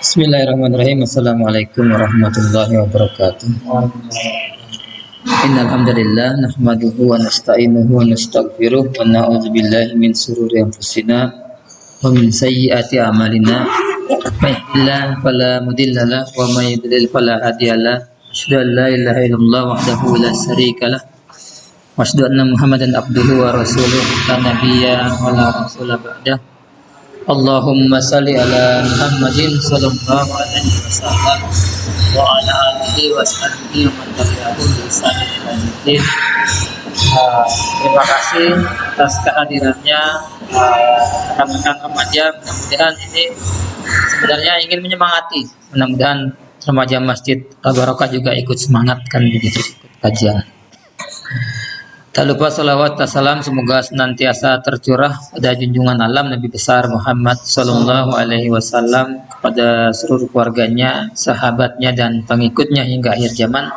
Bismillahirrahmanirrahim. Assalamualaikum warahmatullahi wabarakatuh. Innal hamdalillah nahmaduhu wa nasta'inuhu wa nastaghfiruh wa na'udzu billahi min shururi anfusina wa min sayyiati a'malina. May yahdihillahu fala mudilla lahu wa may yudlil fala hadiya lahu. Asyhadu an la ilaha illallah wahdahu la syarika lahu wa asyhadu anna Muhammadan abduhu wa rasuluh la nabiyya wa la rasula ba'dahu. Allahumma salli ala Muhammadin sallallahu alaihi wasallam wa ala alihi wa sahbihi wa man tabi'ahum bi ihsan ila yaumil. Terima kasih atas kehadirannya rekan-rekan remaja. Mudah-mudahan ini sebenarnya ingin menyemangati. Mudah-mudahan remaja Masjid Al-Barokah juga ikut semangat kan begitu ikut kajian. Tak lupa salawat dan salam semoga senantiasa tercurah pada junjungan alam Nabi besar Muhammad Sallallahu Alaihi Wasallam kepada seluruh keluarganya, sahabatnya dan pengikutnya hingga akhir zaman.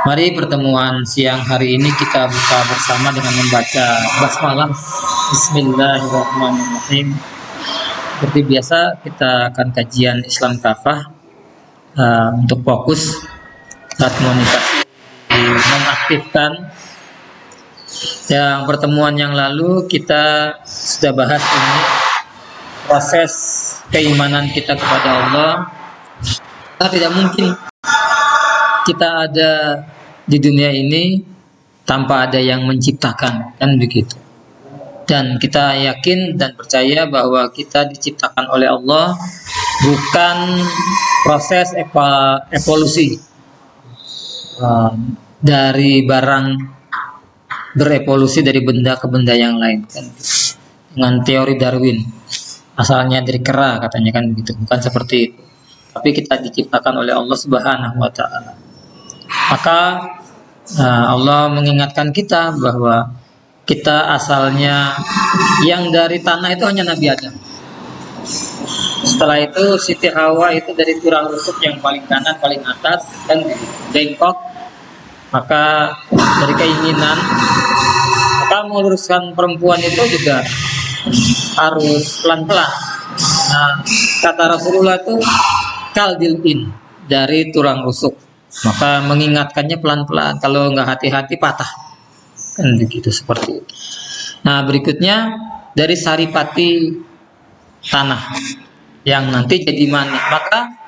Mari pertemuan siang hari ini kita buka bersama dengan membaca basmalah. Bismillahirrahmanirrahim. Seperti biasa kita akan kajian Islam kafah untuk fokus saat komunikasi mengaktifkan. Yang pertemuan yang lalu kita sudah bahas ini proses keimanan kita kepada Allah. Tidak mungkin kita ada di dunia ini tanpa ada yang menciptakan, kan begitu. Dan kita yakin dan percaya bahwa kita diciptakan oleh Allah, bukan proses evolusi dari barang berevolusi dari benda ke benda yang lain kan, dengan teori Darwin asalnya dari kera katanya kan begitu, bukan seperti itu, tapi kita diciptakan oleh Allah Subhanahu wa Ta'ala. Maka Allah mengingatkan kita bahwa kita asalnya yang dari tanah itu hanya Nabi Adam. Setelah itu Siti Hawa itu dari tulang rusuk yang paling kanan paling atas dan bengkok. Maka dari keinginan, maka meluruskan perempuan itu juga harus pelan-pelan. Nah, kata Rasulullah itu kaldilin, dari tulang rusuk. Maka mengingatkannya pelan-pelan. Kalau nggak hati-hati patah. Kan begitu seperti itu. Nah, berikutnya dari saripati tanah yang nanti jadi manik. Maka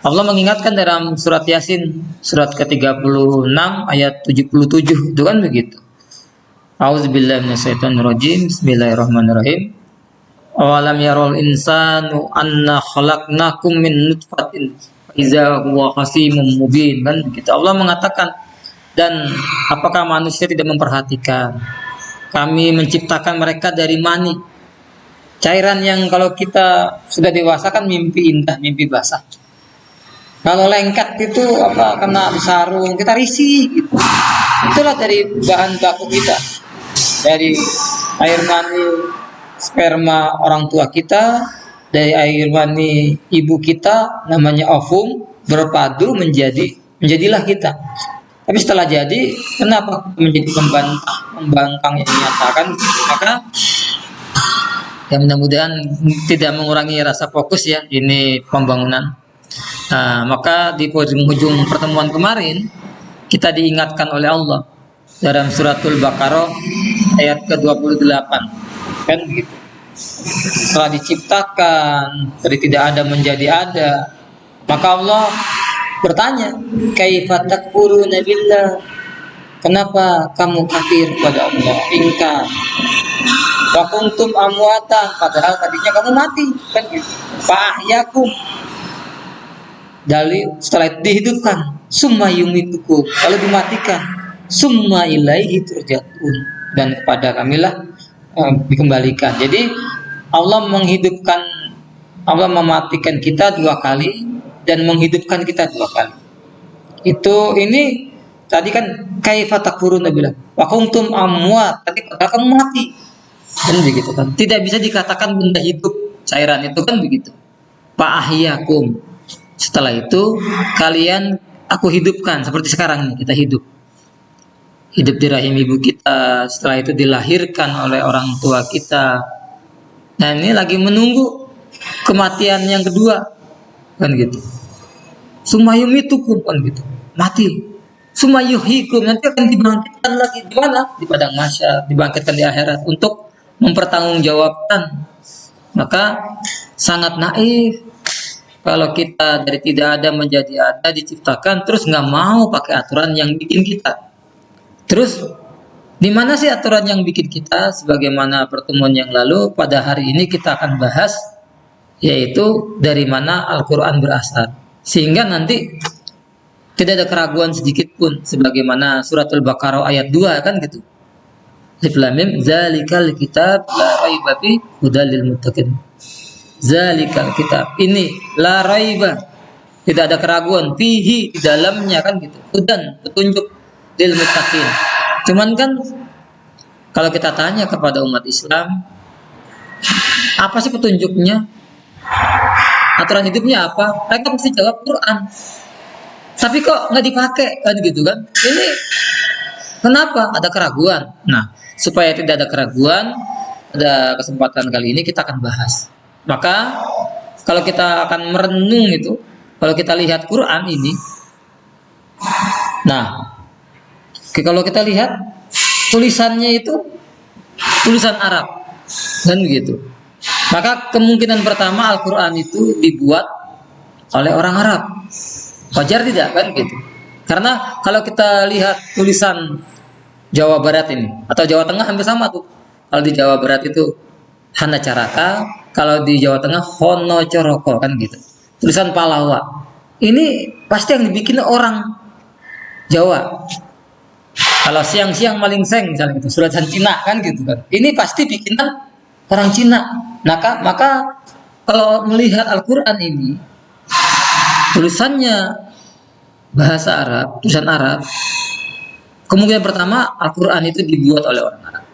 Allah mengingatkan dalam surat Yasin surat ke-36 ayat 77 itu kan begitu. A'udzubillahi minasyaitonirrajim. Bismillahirrahmanirrahim. Awalam yarul insanu anna khalaqnakum min nutfatin iza huwa khasimun mubin kan begitu. Allah mengatakan, dan apakah manusia tidak memperhatikan kami menciptakan mereka dari mani, cairan yang kalau kita sudah dewasa kan mimpi indah, mimpi basah. Kalau lengket itu kena sarung kita risih gitu. Itulah dari bahan baku kita, dari air mani sperma orang tua kita, dari air mani ibu kita namanya ovum, berpadu menjadilah kita. Tapi setelah jadi kenapa menjadi pembangkang yang dinyatakan? Maka ya mudah-mudahan tidak mengurangi rasa fokus ya ini pembangunan. Nah, maka di ujung pertemuan kemarin kita diingatkan oleh Allah dalam suratul Baqarah ayat ke-28 kan begitu. Setelah diciptakan dari tidak ada menjadi ada, maka Allah bertanya, kaifa takfuruna billah, kenapa kamu kafir pada Allah, ingkar. Wa kuntum amwatan, padahal tadinya kamu mati kan gitu. Fa ahyakum, dari setelah dihidupkan, summa yumitukum, lalu dimatikan, summa ilaihi turja'un, dan kepada kamilah dikembalikan. Jadi Allah menghidupkan, Allah mematikan kita 2 kali dan menghidupkan kita 2 kali. Ini tadi kan kaifa takfuruna billah wa kuntum amwat, tadi padahal kamu mati. Kan begitu kan. Tidak bisa dikatakan benda hidup cairan itu kan begitu. Fa ahyakum. Setelah itu kalian aku hidupkan seperti sekarang nih kita hidup di rahim ibu kita, setelah itu dilahirkan oleh orang tua kita, Nah ini lagi menunggu kematian yang kedua, kan gitu. Sumayumitukum, kan gitu, mati. Sumayuhikum, nanti akan dibangkitkan lagi di mana? Di padang mahsyar, dibangkitkan di akhirat untuk mempertanggungjawabkan. Maka sangat naif kalau kita dari tidak ada menjadi ada diciptakan, terus nggak mau pakai aturan yang bikin kita. Terus di mana sih aturan yang bikin kita? Sebagaimana pertemuan yang lalu, pada hari ini kita akan bahas, yaitu dari mana Al-Quran berasal. Sehingga nanti tidak ada keraguan sedikit pun, sebagaimana suratul Baqarah ayat 2 kan gitu. Alif Lam Mim, zalikal kitab la raiba fi hudal lil muttaqin. Zalikal kitab, ini la raiba, tidak ada keraguan, fihi, di dalamnya, kan gitu. Hudan, petunjuk, lil muttaqin. Cuman kan kalau kita tanya kepada umat Islam, apa sih petunjuknya? Aturan hidupnya apa? Mereka mesti jawab Quran. Tapi kok nggak dipakai, kan gitu kan? Ini kenapa? Ada keraguan. Nah, supaya tidak ada keraguan, ada kesempatan kali ini kita akan bahas. Maka kalau kita akan merenung itu, kalau kita lihat Quran ini, nah, kalau kita lihat tulisannya itu tulisan Arab, kan begitu. Maka kemungkinan pertama Al-Quran itu dibuat oleh orang Arab. Wajar tidak, kan gitu. Karena kalau kita lihat tulisan Jawa Barat ini atau Jawa Tengah hampir sama tuh. Kalau di Jawa Barat itu Hana Caraka, kalau di Jawa Tengah Hono Coroko, kan gitu. Tulisan Palawa. Ini pasti yang dibikin orang Jawa. Kalau siang-siang maling seng misalnya gitu, tulisan Cina, kan gitu kan. Ini pasti bikinan orang Cina. Maka kalau melihat Al-Quran ini, tulisannya bahasa Arab, tulisan Arab, kemungkinan pertama Al-Quran itu dibuat oleh orang Arab.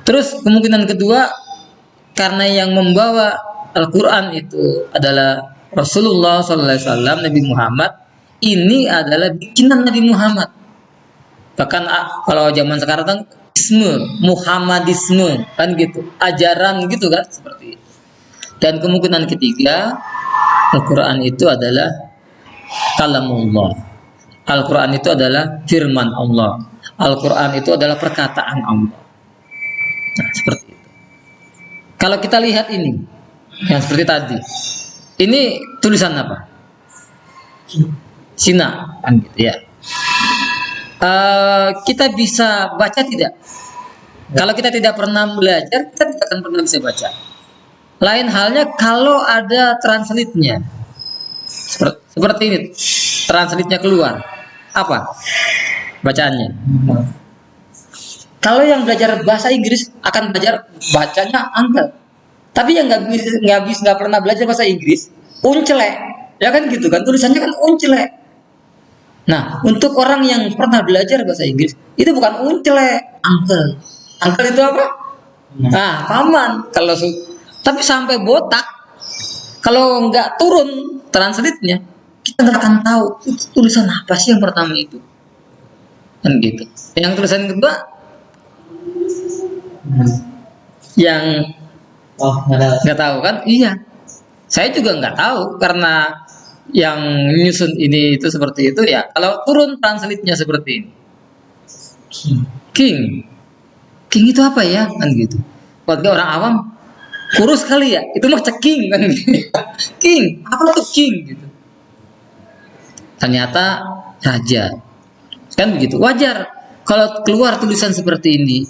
Terus kemungkinan kedua, karena yang membawa Al-Quran itu adalah Rasulullah SAW, Nabi Muhammad, ini adalah bikinan Nabi Muhammad. Bahkan kalau zaman sekarang kan Muhammadisme, kan gitu, ajaran gitu kan, seperti itu. Dan kemungkinan ketiga, Al-Quran itu adalah kalamullah. Al-Quran itu adalah firman Allah. Al-Quran itu adalah perkataan Allah. Nah, seperti itu. Kalau kita lihat ini, yang seperti tadi, ini tulisan apa? Cina, kan gitu ya. Kita bisa baca tidak? Kalau kita tidak pernah belajar, kita tidak akan pernah bisa baca. Lain halnya kalau ada translate-nya. Seperti ini, translate-nya keluar. Apa bacaannya? Kalau yang belajar bahasa Inggris akan belajar bacanya angkel. Tapi yang nggak pernah belajar bahasa Inggris, uncelek, ya kan gitu kan? Tulisannya kan uncelek. Nah, untuk orang yang pernah belajar bahasa Inggris, itu bukan uncelek, angkel. Angkel itu apa? Nah, paman. Tapi sampai botak, kalau nggak turun translate-nya, kita nggak akan tahu itu tulisan apa sih yang pertama itu, kan gitu. Yang tulisan kedua, yang nggak tahu kan? Iya, saya juga nggak tahu karena yang nyusun ini itu seperti itu ya. Kalau turun translate-nya seperti ini, King itu apa ya, kan gitu. Bagi orang awam, kurus kali ya, itu mah ceking, kan gitu. King, apa tuh king gitu. Ternyata raja, kan begitu. Wajar kalau keluar tulisan seperti ini,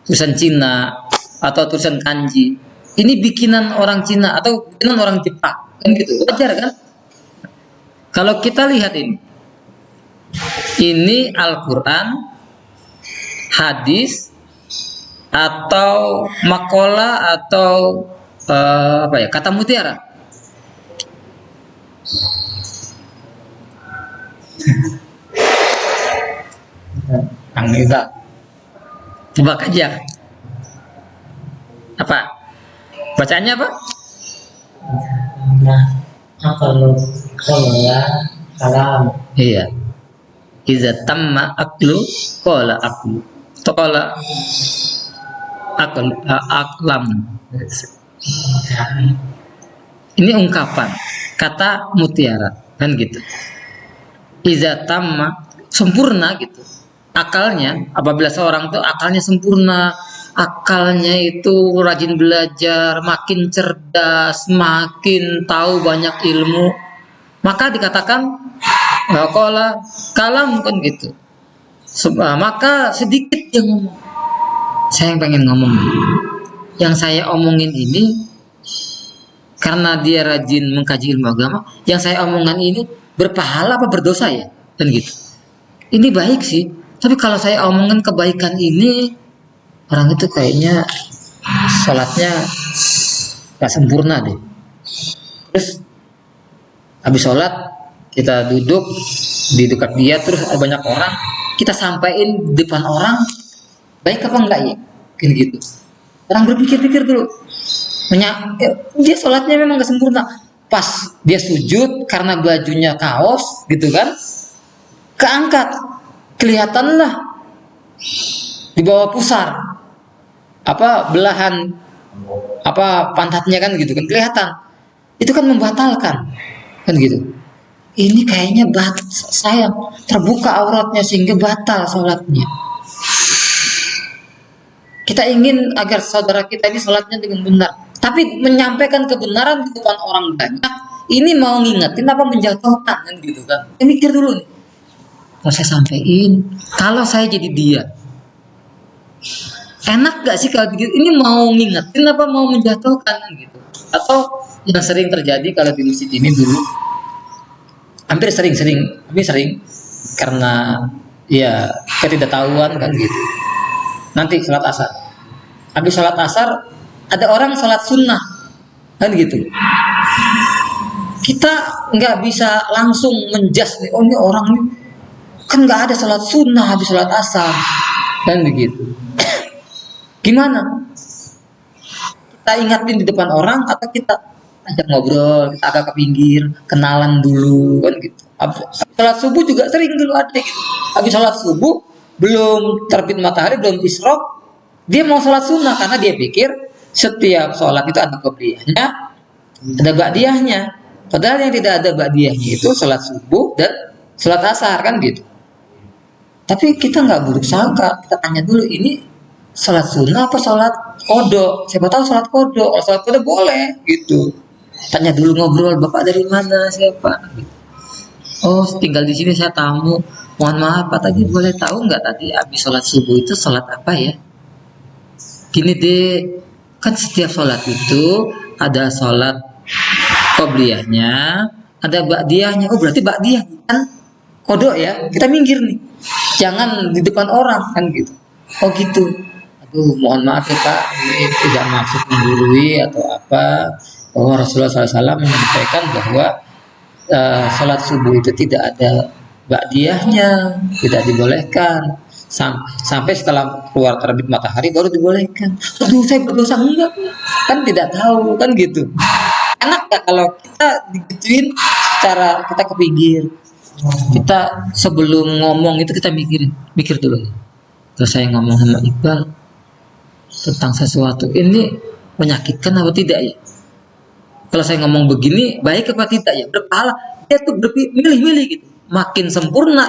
tulisan Cina atau tulisan kanji, ini bikinan orang Cina atau bikinan orang Jepang, kan gitu. Wajar kan? Kalau kita lihat ini Al-Quran, hadis, atau makola, atau kata mutiara. Yang kita coba aja. Apa? Bacaannya apa? Kalau ya kalam. Iya. Iza tamma aklu qala aklu. Qala aklam. Ini ungkapan kata mutiara kan gitu. Iza tamma, sempurna gitu. Akalnya, apabila seorang tuh akalnya sempurna, akalnya itu rajin belajar, makin cerdas, makin tahu banyak ilmu, maka dikatakan qala kalam kan gitu. Maka sedikit yang ngomong. Saya yang pengen ngomong. Yang saya omongin ini karena dia rajin mengkaji ilmu agama, yang saya omongkan ini berpahala apa berdosa ya? Dan gitu. Ini baik sih, tapi kalau saya omongkan kebaikan ini, orang itu kayaknya sholatnya gak sempurna deh. Terus habis sholat kita duduk di dekat dia, terus banyak orang, kita sampaikan di depan orang, baik apa enggak ya? Gini gitu. Orang berpikir-pikir dulu. Dia sholatnya memang gak sempurna. Pas dia sujud karena bajunya kaos gitu kan, keangkat, kelihatanlah di bawah pusar apa belahan apa pantatnya kan gitu kan kelihatan. Itu kan membatalkan kan gitu. Ini kayaknya sayang terbuka auratnya sehingga batal sholatnya. Kita ingin agar saudara kita ini sholatnya dengan benar, tapi menyampaikan kebenaran di depan orang banyak, ini mau ngingetin apa menjatuhkan kan gitu kan? Saya mikir dulu nih, kalau saya sampaikan, kalau saya jadi dia, enak gak sih kalau begitu? Ini mau ngingetin apa mau menjatuhkan kan gitu? Atau yang sering terjadi kalau di masjid ini dulu, hampir sering karena ya ketidaktahuan kan gitu. Nanti sholat asar, habis sholat asar ada orang sholat sunnah kan gitu. Kita nggak bisa langsung menjas nih, oh ini orang nih kan nggak ada sholat sunnah habis sholat asar kan begitu. Gimana? Kita ingatin di depan orang atau kita ajak ngobrol, kita agak ke pinggir, kenalan dulu kan gitu. Habis sholat subuh juga sering dulu ada gitu. Habis sholat subuh belum terbit matahari, belum isyraq, dia mau sholat sunnah karena dia pikir setiap sholat itu ada qobliyahnya, ada ba'diyahnya. Padahal yang tidak ada ba'diyahnya itu sholat subuh dan sholat asar kan gitu. Tapi kita nggak buruk sangka, kita tanya dulu ini sholat sunnah apa sholat qodho? Siapa tahu sholat qodho, kalau sholat qodho boleh gitu. Tanya dulu, ngobrol, bapak dari mana, siapa? Gitu. Oh tinggal di sini, saya tamu. Mohon maaf Pak, tadi boleh tahu nggak tadi habis sholat subuh itu sholat apa ya? Gini deh, kan setiap sholat itu ada sholat qobliyahnya, ada ba'diyahnya. Oh berarti ba'diyah kan qodho ya? Kita minggir nih, jangan di depan orang kan gitu. Oh gitu. Aduh mohon maaf ya Pak, ini tidak maksud menggurui atau apa. Bahwa Rasulullah SAW menyampaikan bahwa sholat subuh itu tidak ada ba'diyahnya, tidak dibolehkan sampai setelah keluar terbit matahari baru dibolehkan. Aduh saya berdosa enggak kan, tidak tahu kan gitu. Enak gak kalau kita digituin secara kita kepinggir, kita sebelum ngomong itu kita mikir dulu. Kalau saya ngomong sama Iqbal tentang sesuatu ini menyakitkan apa tidak ya? Kalau saya ngomong begini baik apa tidak ya? Berpahala. Dia tuh milih-milih gitu. Makin sempurna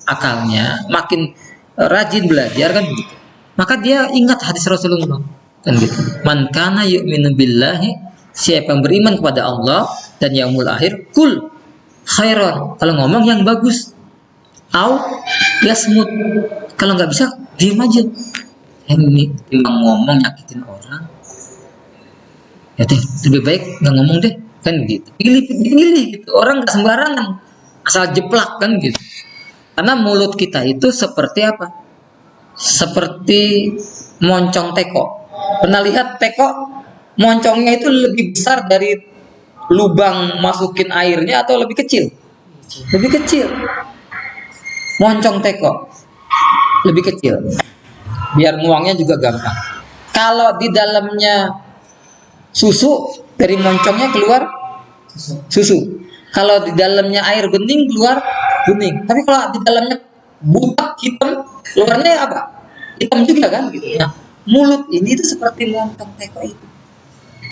akalnya, makin rajin belajar kan gitu. Maka dia ingat hadis Rasulullah kan gitu. Man kana yu'minu billahi, siapa yang beriman kepada Allah dan yaumul akhir, kul khairan, kalau ngomong yang bagus, au yasmut, kalau nggak bisa diam aja. Ini timbang ngomong nyakitin orang, ya deh lebih baik nggak ngomong deh kan gitu. Pilih gitu, orang nggak sembarangan asal jeplak kan gitu. Karena mulut kita itu seperti apa? Seperti moncong teko. Pernah lihat teko? Moncongnya itu lebih besar dari lubang masukin airnya atau lebih kecil? Lebih kecil. Moncong teko lebih kecil. Biar nuangnya juga gampang. Kalau di dalamnya susu, dari moncongnya keluar susu. Kalau di dalamnya air bening keluar bening. Tapi kalau di dalamnya butak hitam, keluarnya apa? Hitam juga kan gitu. Nah, mulut ini itu seperti lontong teko itu.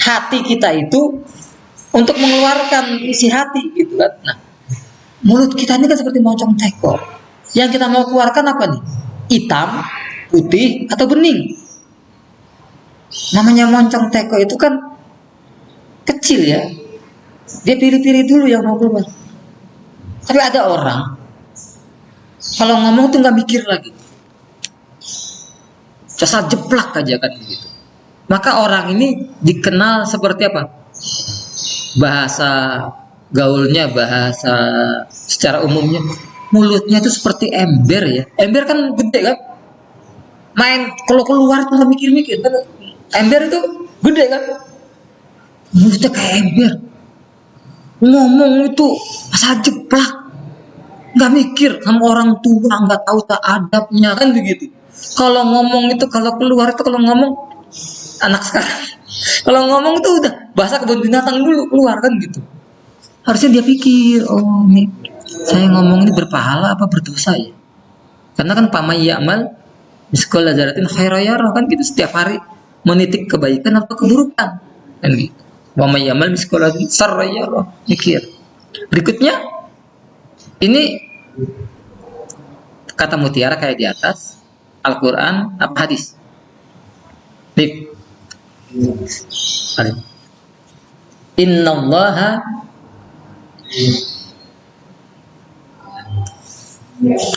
Hati kita itu untuk mengeluarkan isi hati gitu kan. Nah, mulut kita ini kan seperti moncong teko. Yang kita mau keluarkan apa nih? Hitam, putih, atau bening. Namanya moncong teko itu kan kecil ya. Dia pilih-pilih dulu yang mau keluar. Tapi ada orang kalau ngomong tuh nggak mikir lagi. Asal jeplak aja kan gitu. Maka orang ini dikenal seperti apa? Bahasa gaulnya, bahasa secara umumnya, mulutnya itu seperti ember ya. Ember kan gede kan? Main kalau keluar tuh nggak mikir-mikir kan? Ember itu gede kan? Mulutnya kayak ember. Ngomong itu asal jeplak, nggak mikir sama orang tua, nggak tahu tak adabnya kan begitu. Kalau ngomong itu, kalau keluar itu, kalau ngomong anak sekarang, kalau ngomong itu udah bahasa kebun binatang dulu keluar kan gitu. Harusnya dia pikir, oh ini saya ngomong ini berpahala apa berdosa ya? Karena kan pamay ya'mal miskala dzarratin khairan yarah kan gitu, setiap hari menitik kebaikan atau keburukan kan gitu. Wa may ya'mal miskala dzarratin yarah, mikir. Berikutnya ini kata mutiara kayak di atas, Al-Quran apa hadis? Bib. Innallaha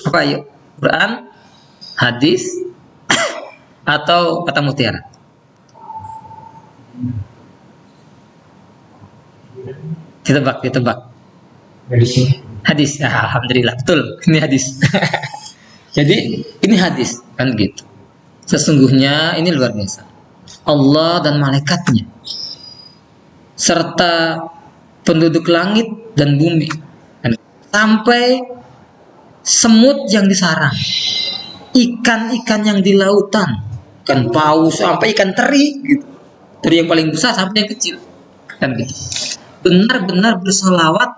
apa yuk? Quran, hadis, atau kata mutiara? Ditebak. Dari sini. Hadis. Alhamdulillah, betul. Ini hadis. Jadi ini hadis kan gitu. Sesungguhnya ini luar biasa. Allah dan malaikatnya serta penduduk langit dan bumi, sampai semut yang di sarang, ikan-ikan yang di lautan, ikan paus sampai ikan teri gitu. Teri yang paling besar sampai yang kecil kan gitu. Benar-benar berselawat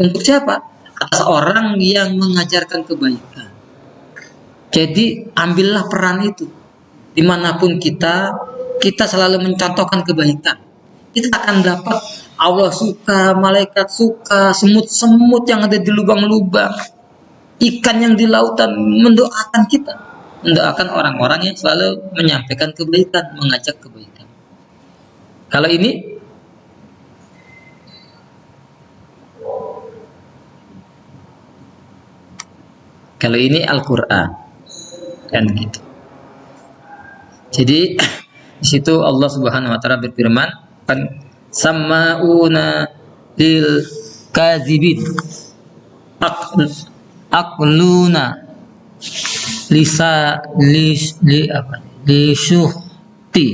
untuk siapa? Atas orang yang mengajarkan kebaikan. Jadi ambillah peran itu. Dimanapun kita selalu mencontohkan kebaikan. Kita akan dapat Allah suka, malaikat suka, semut-semut yang ada di lubang-lubang, ikan yang di lautan mendoakan kita, mendoakan orang-orang yang selalu menyampaikan kebaikan, mengajak kebaikan. Kalau ini Al-Quran kan gitu. Jadi di situ Allah Subhanahu wa taala berfirman kan, sama'una lil kadzibin aqluna li syuhti.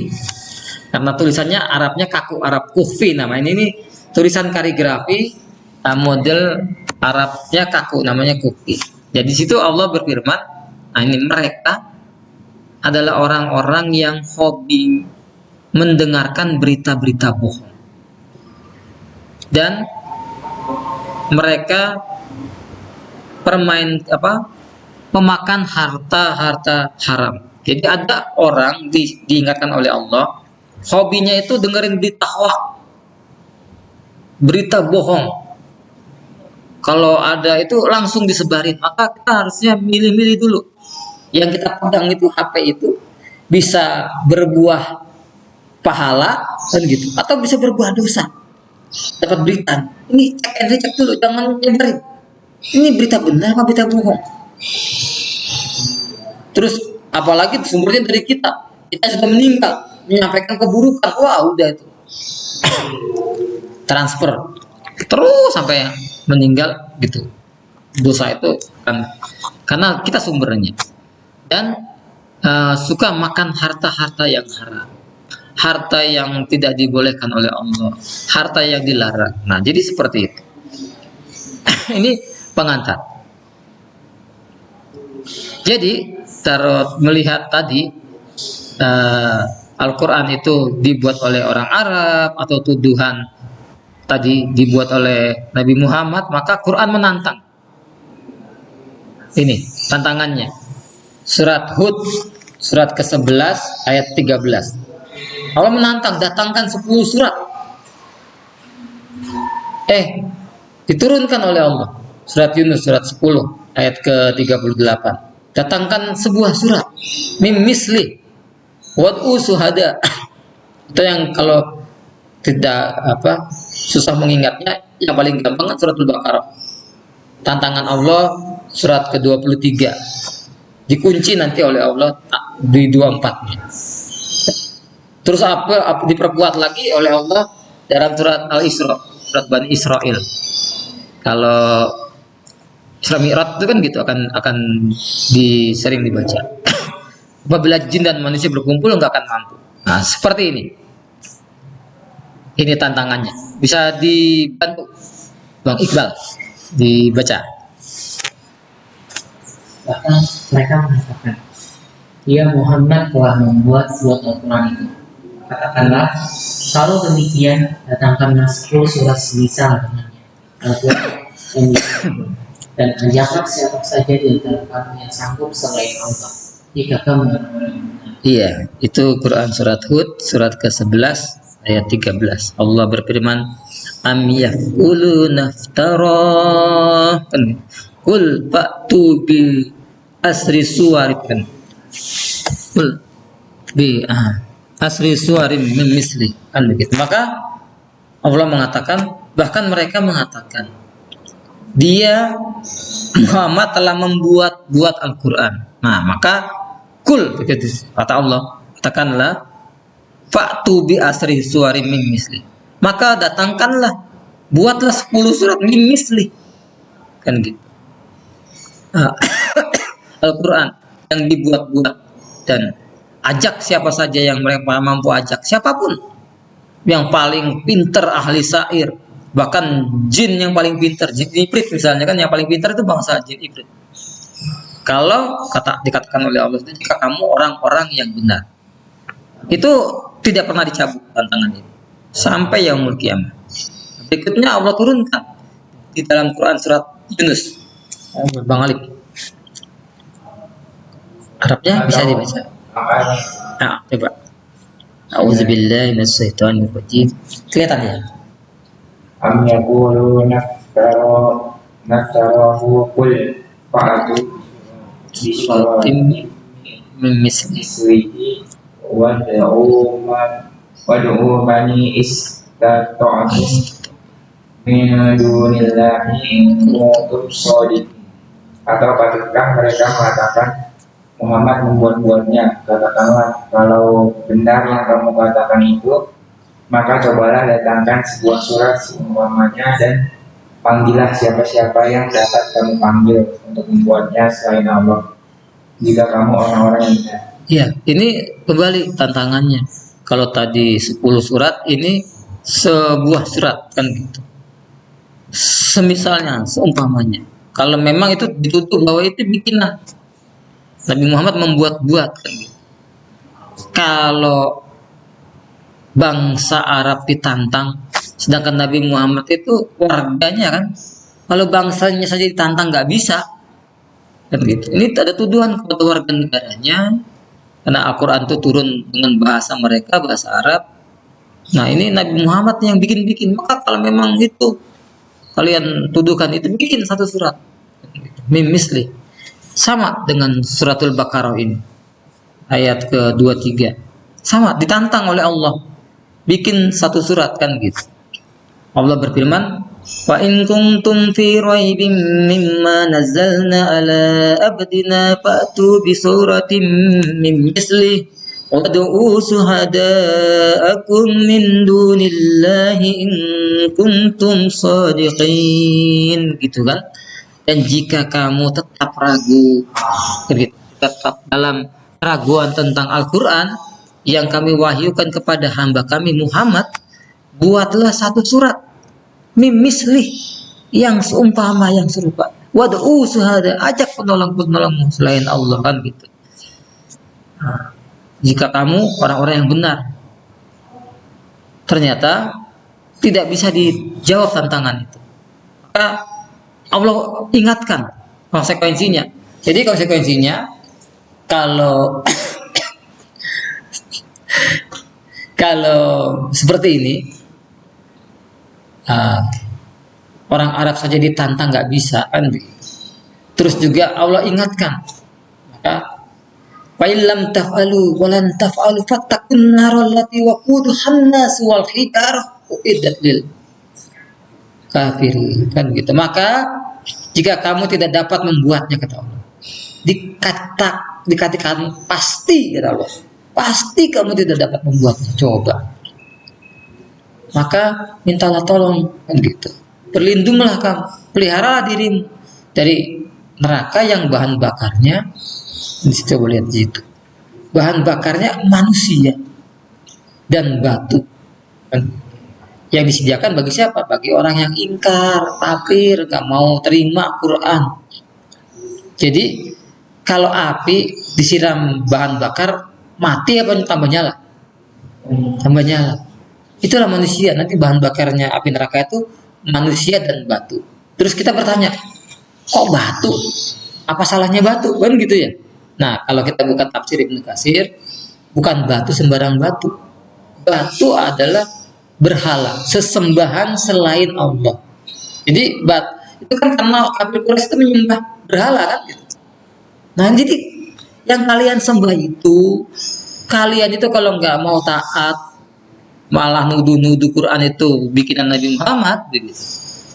Karena tulisannya Arabnya kaku Arab kufi namanya, ini tulisan kaligrafi model Arabnya kaku namanya kufi. Jadi di situ Allah berfirman, nah ini mereka adalah orang-orang yang hobi mendengarkan berita-berita bohong, dan mereka pemakan harta haram. Jadi ada orang diingatkan oleh Allah, hobinya itu dengerin berita hoax, berita bohong. Kalau ada itu langsung disebarin, maka kita harusnya milih-milih dulu. Yang kita pegang itu HP itu bisa berbuah pahala kan gitu, atau bisa berbuah dosa. Dapat berita, ini cek dulu, jangan nyebarin. Ini berita benar apa berita bohong? Terus apalagi sumbernya dari kita sudah meninggal, menyampaikan keburukan, wah udah itu transfer terus sampai meninggal gitu. Dosa itu kan karena kita sumbernya. Dan suka makan harta-harta yang haram, harta yang tidak dibolehkan oleh Allah, harta yang dilarang. Nah, jadi seperti itu. Ini pengantar. Jadi, melihat tadi Al-Quran itu dibuat oleh orang Arab, atau tuduhan tadi dibuat oleh Nabi Muhammad, maka Quran menantang. Ini tantangannya. Surat Hud surat ke-11 ayat 13. Allah menantang, datangkan 10 surat. Diturunkan oleh Allah. Surat Yunus surat 10 ayat ke-38. Datangkan sebuah surat. Mim misli wad'u suhada. Itu yang kalau tidak susah mengingatnya, yang paling gampang kan surat Al-Baqarah. Tantangan Allah surat ke-23. Dikunci nanti oleh Allah di 24-nya. Terus diperkuat lagi oleh Allah dalam surat Al-Isra, surat Bani Israel. Kalau Isra Mi'raj itu kan gitu akan sering dibaca. Apabila jin dan manusia berkumpul nggak akan mampu. Nah, seperti ini. Ini tantangannya. Bisa dibantu Bang Iqbal dibaca. Bahkan mereka mengatakan, "Ya Muhammad telah membuat Al-Quran itu." Katakanlah, kalau demikian, datangkanlah 10 surat semisal dengannya. Al-Quran dan ajaklah siapa saja di antara kamu yang sanggup selain Allah, jika kamu orang-orang yang benar. Iya, itu Quran surat Hud surat ke-11 ayat 13. Allah berfirman, "Am yaquluna iftara." Qul fa'tu bi asri suwarin. Qul bi asri suwarin min misli. Kan begitu. Maka Allah mengatakan, bahkan mereka mengatakan, dia Muhammad telah membuat Al-Quran. Nah, maka kul begitu kata Allah, katakanlah fa'tu bi asri suwarin min misli. Maka datangkanlah, buatlah 10 surat min misli. Kan gitu. Al-Quran yang dibuat-buat, dan ajak siapa saja yang mereka mampu ajak, siapapun yang paling pinter ahli syair, bahkan jin yang paling pinter, jin Ifrit misalnya kan, yang paling pinter itu bangsa jin Ifrit. Kalau dikatakan oleh Allah, jika kamu orang-orang yang benar, itu tidak pernah dicabut tantangan ini sampai yaumul qiyamah. Berikutnya Allah turunkan di dalam Quran surat Yunus. Bang Ali, Arabnya bisa dibaca. Nah, coba. A'udzubillahi minasyaitonir rajim. Kelihatan ya? Am yaquluna naftarahu qul fa'tu bi suratin min misli wad'u bani istata'tum min dunillahi in kuntum shadiqin. Atau patukah mereka mengatakan Muhammad membuat-buatnya? Katakanlah, kalau benar yang kamu katakan itu, maka cobalah datangkan sebuah surat seumpamanya dan panggillah siapa-siapa yang dapat kamu panggil untuk membuatnya selain Allah, jika kamu orang-orang yang benar. Iya, ini kembali tantangannya. Kalau tadi 10 surat, ini sebuah surat kan gitu. Semisalnya, seumpamanya. Kalau memang itu ditutup bahwa itu bikinan Nabi Muhammad membuat-buat kan gitu. Kalau bangsa Arab ditantang, sedangkan Nabi Muhammad itu warganya kan, kalau bangsanya saja ditantang nggak bisa kan gitu. Ini ada tuduhan kepada warga negaranya, karena Al-Quran itu turun dengan bahasa mereka, bahasa Arab. Nah, ini Nabi Muhammad yang bikin-bikin. Maka kalau memang itu kalian tuduhkan, itu bikin satu surat mim misli, sama dengan suratul Baqarah ini ayat ke-23, sama ditantang oleh Allah, bikin satu surat kan gitu. Allah berfirman, wa in kuntum fi raibin mimma nazzalna ala abdina fa'tu bi suratin min misli wad'u suhada'akum min dunillahi in kuntum shadiqin, gitu kan. Dan jika kamu tetap ragu, tetap dalam keraguan tentang Al-Quran yang kami wahyukan kepada hamba kami Muhammad, buatlah satu surat mim mislih, yang seumpama, yang serupa. Wad'u suhada, ajak penolong-penolongmu selain Allah kan gitu. Nah, jika kamu orang-orang yang benar. Ternyata tidak bisa dijawab tantangan itu. Maka Allah ingatkan konsekuensinya. Jadi konsekuensinya, kalau Kalau seperti ini, ah, orang Arab saja ditantang nggak bisa kan begitu. Terus juga Allah ingatkan, maka fa illam taf'alu wa lan taf'alu fattaqun naral lati waquduhan nas wal hijarah uiddat lil kafirin kan gitu. Maka jika kamu tidak dapat membuatnya kata Allah, dikatakan pasti kata Allah, pasti kamu tidak dapat membuatnya. Coba, maka mintalah tolong kan gitu. Berlindunglah kamu, peliharalah dirimu dari neraka yang bahan bakarnya, coba lihat di situ, bahan bakarnya manusia dan batu kan? Yang disediakan bagi siapa? Bagi orang yang ingkar, kafir, gak mau terima Quran. Jadi kalau api disiram bahan bakar, mati apa tambah nyala? Tambah nyala. Itulah manusia. Nanti bahan bakarnya api neraka itu manusia dan batu. Terus kita bertanya, kok batu? Apa salahnya batu? Kan gitu ya. Nah, kalau kita buka tafsir Ibnu Katsir, bukan batu sembarang batu. Batu adalah berhala, sesembahan selain Allah. Jadi itu kan karena kafir Quraisy itu menyembah berhala kan gitu. Nah, jadi yang kalian sembah itu, kalian itu kalau nggak mau taat, malah nuduh-nuduh Quran itu bikinan Nabi Muhammad begitu,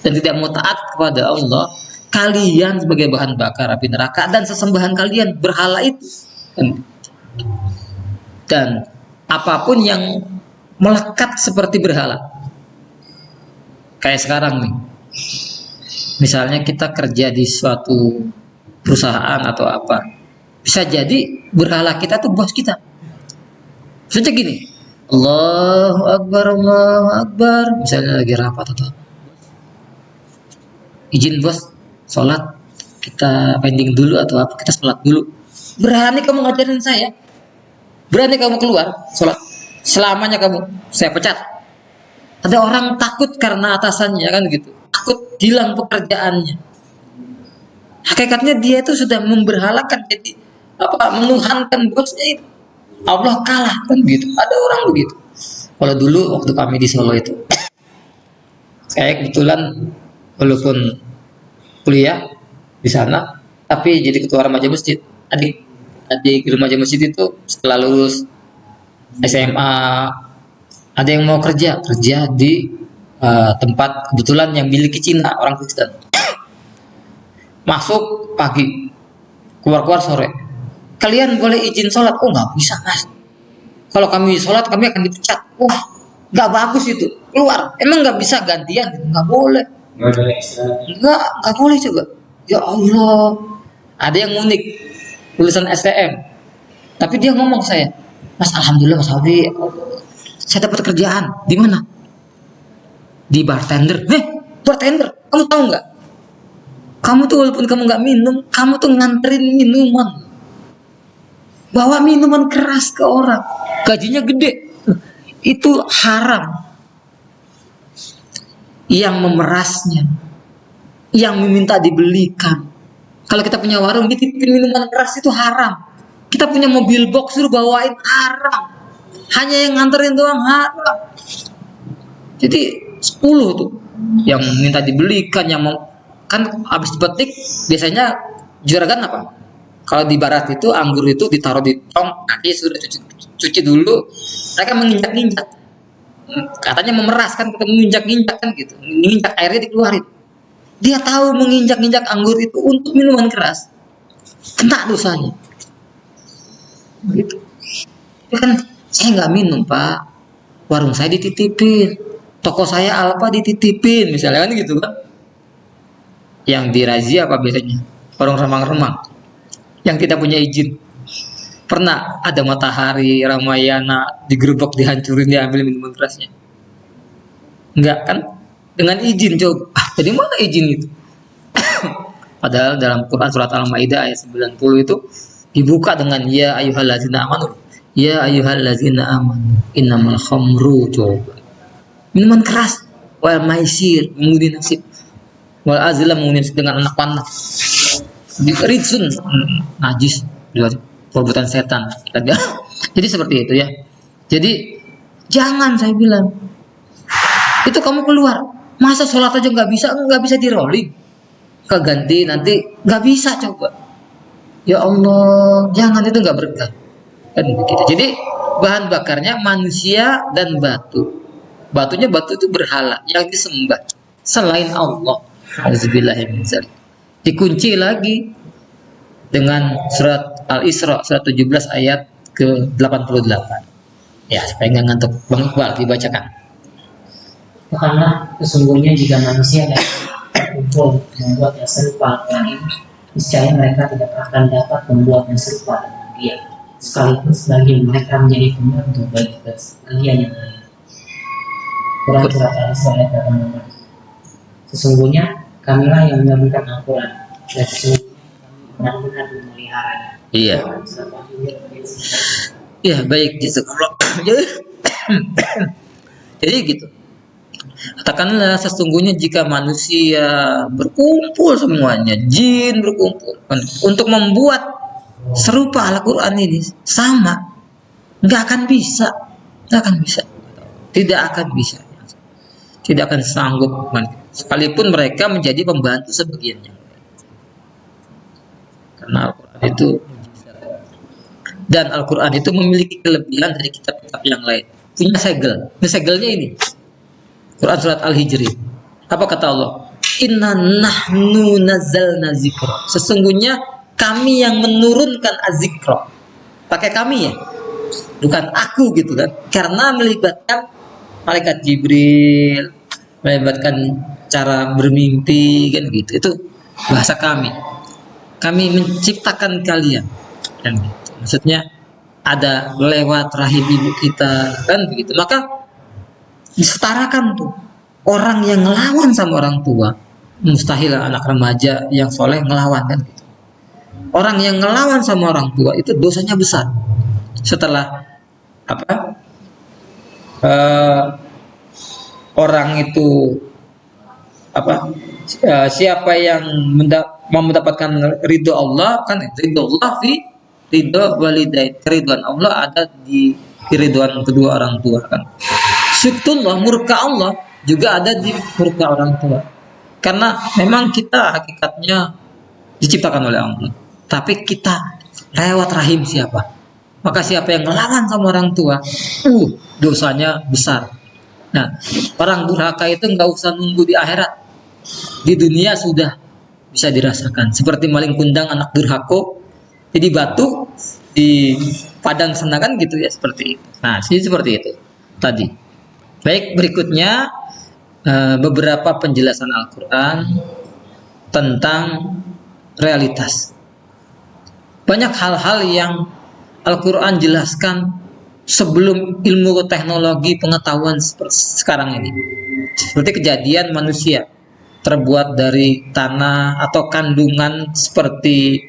dan tidak mau taat kepada Allah, kalian sebagai bahan bakar api neraka dan sesembahan kalian berhala itu. Dan apapun yang melekat seperti berhala, kayak sekarang nih, misalnya kita kerja di suatu perusahaan atau apa, bisa jadi berhala kita tuh bos kita. Saja gini, Allahu Akbar, misalnya lagi rapat atau apa, izin bos, sholat kita pending dulu atau apa, kita sholat dulu. Berani kamu ngajarin saya? Berani kamu keluar sholat? Selamanya saya pecat. Ada orang takut karena atasannya kan gitu, takut hilang pekerjaannya. Hakikatnya dia itu sudah memberhalakan, jadi menuhankan bosnya itu. Allah kalah kan gitu. Ada orang begitu. Kalau dulu waktu kami di Solo itu, saya kebetulan walaupun kuliah di sana, tapi jadi ketua remaja masjid. Adik remaja masjid itu setelah lulus SMA, ada yang mau kerja di tempat kebetulan yang miliki Cina, orang Kristen. Masuk pagi, keluar sore. Kalian boleh izin sholat? Oh nggak bisa mas. Kalau kami sholat kami akan dipecat. Wah nggak bagus itu. Keluar. Emang nggak bisa gantian? Nggak boleh. Nggak boleh juga. Ya Allah. Ada yang unik, lulusan STM. Tapi dia ngomong saya, Mas alhamdulillah Mas Abi, saya dapat kerjaan. Di mana? Di bartender. Bartender. Kamu tahu nggak? Kamu tuh walaupun kamu nggak minum, kamu tuh nganterin minuman. Bawa minuman keras ke orang, gajinya gede. Itu haram. Yang memerasnya, yang meminta dibelikan. Kalau kita punya warung, dititipin minuman keras itu haram. Kita punya mobil box suruh bawain, haram. Hanya yang nganterin doang haram. Jadi 10 tuh yang minta dibelikan, yang mau, kan habis dipetik biasanya juragan apa? Kalau di barat itu anggur itu ditaruh di tong, nanti sudah cuci dulu, mereka menginjak-injak. Katanya memeras kan, kita menginjak-injak kan gitu, menginjak airnya dikeluarin. Dia tahu menginjak-injak anggur itu untuk minuman keras, kena dosanya. Gitu. Itu kan saya nggak minum pak, warung saya dititipin, toko saya Alfa dititipin, misalnya kan gitu kan. Yang dirazia apa biasanya? Warung remang-remang yang tidak punya izin. Pernah ada Matahari, Ramayana digerebek, dihancurin, diambil minuman kerasnya? Enggak kan? Dengan izin coba. Jadi mana izin itu? Padahal dalam Quran surat Al-Maidah ayat 90 itu dibuka dengan ya ayyuhallazina amanu. Ya ayyuhallazina amanu innamal khamru, coba. Minuman keras, wal maisir, mengundi nasib, wal azlam, mengundi dengan anak panah. Ridsun, najis, perbuatan setan. Jadi seperti itu ya. Jadi Jangan, saya bilang. Itu kamu keluar. Masa sholat aja nggak bisa di rolling. Keganti nanti nggak bisa coba. Ya Allah, jangan, itu nggak berkah. Kan begitu. Jadi bahan bakarnya manusia dan batu. Batunya batu itu berhala yang disembah selain Allah. Alhamdulillah. Dikunci lagi dengan surat Al-Isra surat 17 ayat ke-88. Ya, supaya nggak ngantuk. Bang Iqbal dibacakan. Karena sesungguhnya jika manusia dapat berkumpul membuat yang serupa dengan ini, niscaya mereka tidak akan dapat membuat yang serupa dengan dia, sekalipun sebagian mereka menjadi pembantu bagi kalian yang lain. Quran surat Al-Isra ayat 8. Sesungguhnya kamilah yang menurunkan Al-Quran, dan sesungguhnya kami benar-benar memeliharanya. Iya. Ya, baik gitu. Jadi gitu. Katakanlah sesungguhnya jika manusia berkumpul semuanya, jin berkumpul untuk membuat serupa Al-Quran ini sama, nggak akan bisa, tidak akan bisa, tidak akan sanggup, sekalipun mereka menjadi pembantu sebagiannya, karena Al-Quran itu dan Al-Quran itu memiliki kelebihan dari kitab-kitab yang lain. Punya segel, ini segelnya ini. Quran surat Al-Hijri. Apa kata Allah? Inna nahnu nazzalna zikra. Sesungguhnya kami yang menurunkan az-zikra. Pakai kami ya. Bukan aku gitu kan. Karena melibatkan malaikat Jibril, melibatkan cara bermimpi kan gitu. Itu bahasa kami. Kami menciptakan kalian. Kan gitu. Maksudnya ada lewat rahim ibu kita kan begitu. Maka disetarakan tuh, orang yang ngelawan sama orang tua, mustahil anak remaja yang soleh ngelawan kan gitu. Orang yang ngelawan sama orang tua itu dosanya besar. Setelah apa? Orang itu apa? Siapa yang mendapatkan ridho Allah, kan ridho Allah fi ridho walidain. Keridhaan Allah ada di keridhaan kedua orang tua kan. Syuktullah, murka Allah juga ada di murka orang tua. Karena memang kita hakikatnya diciptakan oleh Allah. Tapi kita lewat rahim siapa? Maka siapa yang melawan sama orang tua, dosanya besar. Nah, orang durhaka itu nggak usah nunggu di akhirat. Di dunia sudah bisa dirasakan. Seperti maling kundang anak durhako, jadi batu di padang senakan gitu ya, seperti itu. Nah, seperti itu tadi. Baik, berikutnya beberapa penjelasan Al-Quran tentang realitas. Banyak hal-hal yang Al-Quran jelaskan sebelum ilmu teknologi pengetahuan seperti sekarang ini. Seperti kejadian manusia terbuat dari tanah atau kandungan seperti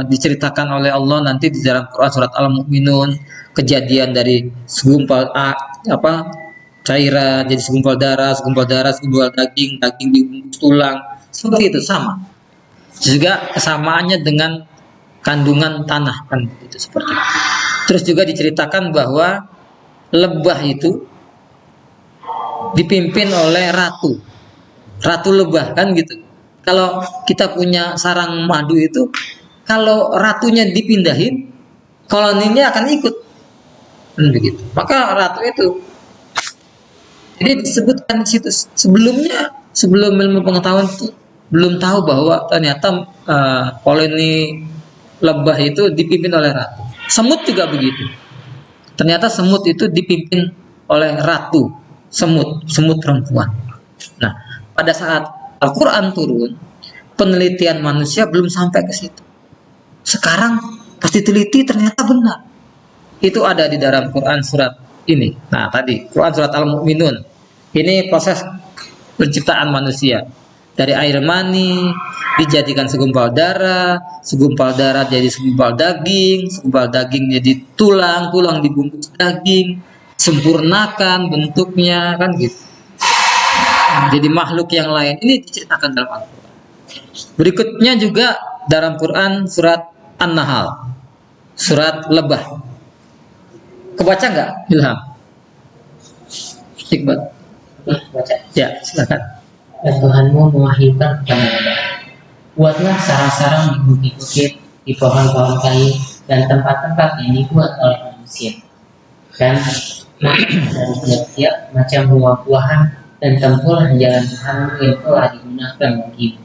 diceritakan oleh Allah nanti di dalam Quran surat Al-Mu'minun, kejadian dari segumpal cairan jadi segumpal darah, segumpal daging dibungkus tulang, seperti itu sama. Juga kesamaannya dengan kandungan tanah kan itu seperti itu. Terus juga diceritakan bahwa lebah itu dipimpin oleh ratu lebah kan gitu. Kalau kita punya sarang madu itu, kalau ratunya dipindahin, koloninya akan ikut. Begitu. Maka ratu itu, jadi disebutkan di situ sebelumnya, sebelum ilmu pengetahuan itu belum tahu bahwa ternyata koloni lebah itu dipimpin oleh ratu. Semut juga begitu. Ternyata semut itu dipimpin oleh ratu, semut perempuan. Nah, pada saat Al-Quran turun, penelitian manusia belum sampai ke situ. Sekarang pas diteliti ternyata benar. Itu ada di dalam Quran surat ini. Nah, tadi Quran surat Al-Mu'minun. Ini proses penciptaan manusia. Dari air mani dijadikan segumpal darah jadi segumpal daging jadi tulang dibungkus daging, sempurnakan bentuknya kan gitu. Jadi makhluk yang lain ini diceritakan dalam Al-Quran. Berikutnya juga dalam Quran surat An-Nahl, surat lebah. Kebaca nggak, Ilham? Iqbal. Baca. Ya, silakan. Dan Tuhanmu mewahyukan kepadamu, buatlah sarang-sarang di bukit-bukit, di pohon-pohon kayu, dan tempat-tempat yang dibuat oleh manusia. Dan dari tiap-tiap macam buah-buahan, dan tempuhlah jalan Tuhanmu yang telah digunakan bagimu.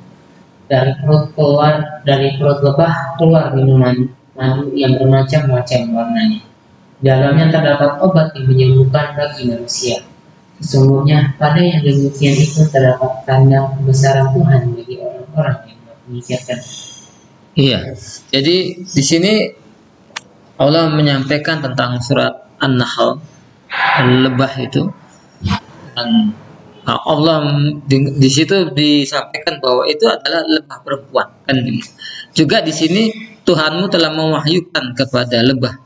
Dari perut lebah keluar minuman madu yang bermacam-macam warnanya. Dalamnya terdapat obat yang menyembuhkan bagi manusia. Sesungguhnya pada yang demikian itu terdapat tanda kebesaran Tuhan bagi orang-orang yang memikirkan. Iya. Jadi di sini Allah menyampaikan tentang surat An-Nahl, lebah itu. Dan Allah di situ disampaikan bahwa itu adalah lebah perempuan, kan gitu. Juga di sini Tuhanmu telah mewahyukan kepada lebah,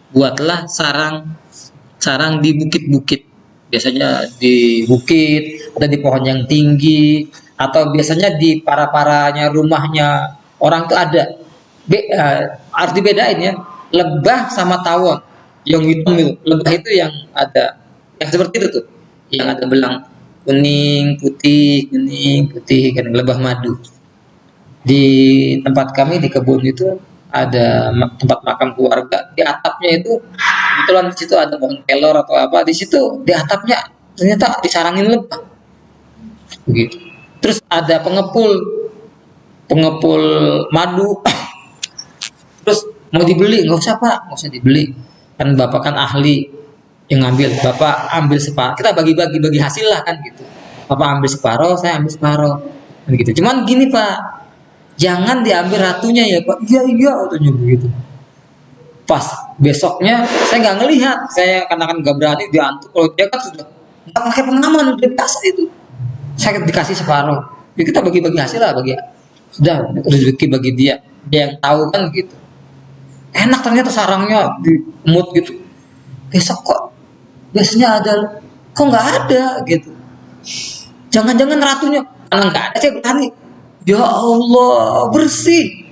buatlah sarang di bukit-bukit. Biasanya di bukit atau di pohon yang tinggi, atau biasanya di para-paranya rumahnya orang tuh ada. Harus dibedain ya, lebah sama tawon yang hitam itu. Lebah itu yang ada yang seperti itu tuh, yang ada belang kuning putih kan, lebah madu. Di tempat kami di kebun itu ada tempat makam keluarga, di atapnya itu kebetulan di situ ada pohon kelor atau apa, di situ di atapnya ternyata disarangin lebah begitu. Terus ada pengepul madu terus mau dibeli, nggak usah pak, nggak usah dibeli, kan bapak kan ahli yang ngambil, bapak ambil separuh, kita bagi hasil lah kan gitu. Bapak ambil separuh, saya ambil separuh kan gitu. Cuman gini pak, jangan diambil ratunya ya pak. Iya katanya begitu. Pas besoknya saya nggak ngelihat, saya karena kan nggak berani diantuk, kalau dia kan sudah nggak pakai pengaman, udah biasa itu. Saya dikasih separuh, ya kita bagi hasil lah, sudah rezeki bagi dia yang tahu kan gitu. Enak ternyata sarangnya di mood gitu. Besok kok biasanya ada, kok nggak ada gitu. Jangan-jangan ratunya, karena nggak ada saya berani. Ya Allah, bersih.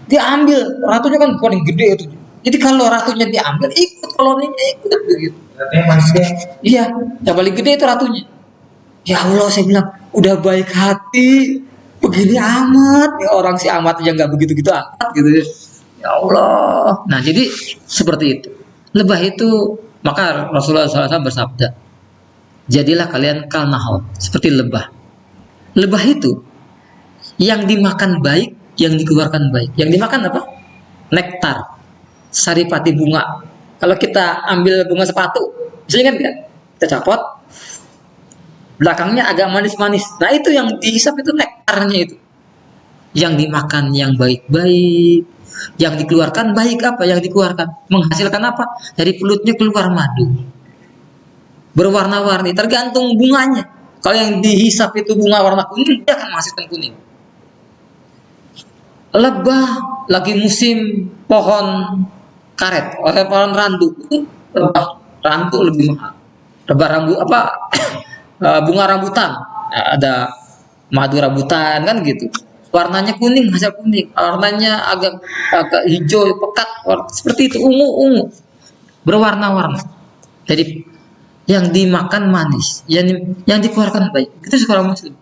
Diambil, ratunya kan paling gede itu. Jadi kalau ratunya diambil, ikut koloninya ikut begitu. Katanya manusia. Iya, yang paling gede itu ratunya. Ya Allah, saya bilang, udah baik hati, begini amat. Ya orang si amat aja nggak begitu-gitu amat gitu. Ya Allah. Nah jadi seperti itu. Lebah itu, maka Rasulullah SAW bersabda, jadilah kalian kalnahl, seperti lebah. Lebah itu yang dimakan baik, yang dikeluarkan baik. Yang dimakan apa? Nektar, saripati bunga. Kalau kita ambil bunga sepatu, bisa ingat nggak? Kita copot, belakangnya agak manis-manis. Nah itu yang dihisap itu nektarnya itu. Yang dimakan yang baik-baik, yang dikeluarkan baik apa? Yang dikeluarkan menghasilkan apa? Dari pelutnya keluar madu. Berwarna-warni, tergantung bunganya. Kalau yang dihisap itu bunga warna kuning, dia akan menghasilkan kuning. Lebah lagi musim pohon karet, pohon randu, lebah randu lebih mahal. Lebah rambu apa? Bunga rambutan, ada madu rambutan kan gitu. Warnanya kuning, hasil kuning. Warnanya agak hijau pekat, seperti itu, ungu berwarna-warni. Jadi yang dimakan manis, yang dikeluarkan baik. Itu seorang muslim.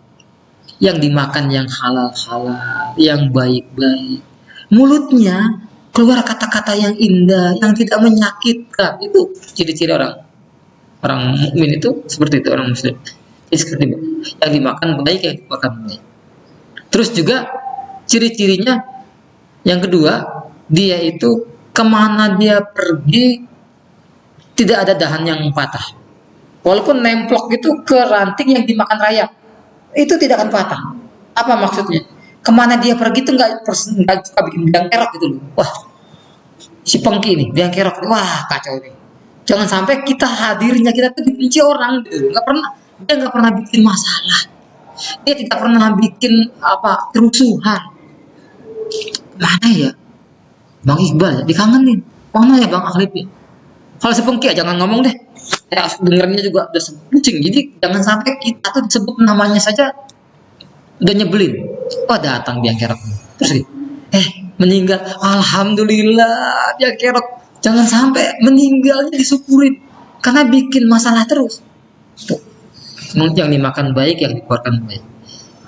Yang dimakan yang halal-halal, yang baik-baik. Mulutnya keluar kata-kata yang indah, yang tidak menyakitkan. Itu ciri-ciri orang mukmin itu seperti itu, orang muslim. Jadi seperti itu. Yang dimakan baik, yang dimakan baik. Terus juga ciri-cirinya yang kedua, dia itu kemana dia pergi tidak ada dahan yang patah. Walaupun nemplok itu ke ranting yang dimakan rayap, itu tidak akan patah. Apa maksudnya? Kemana dia pergi itu nggak suka bikin biang kerok gitu loh. Wah, si Pengki ini biang kerok, wah kacau nih. Jangan sampai kita hadirnya kita tuh dibenci orang gitu. Dia nggak pernah bikin masalah. Dia tidak pernah bikin kerusuhan. Mana ya? Bang Iqbal dikangenin. Mana ya Bang Akhlif ya? Kalau si Pengki jangan ngomong deh. Ya dengernya juga udah kucing. Jadi jangan sampai kita tuh disebut namanya saja udah nyebelin. Oh datang biang kerok. Terus meninggal. Alhamdulillah biang kerok. Jangan sampai meninggalnya disyukurin karena bikin masalah terus. Tuh. Yang dimakan baik, yang dikeluarkan baik.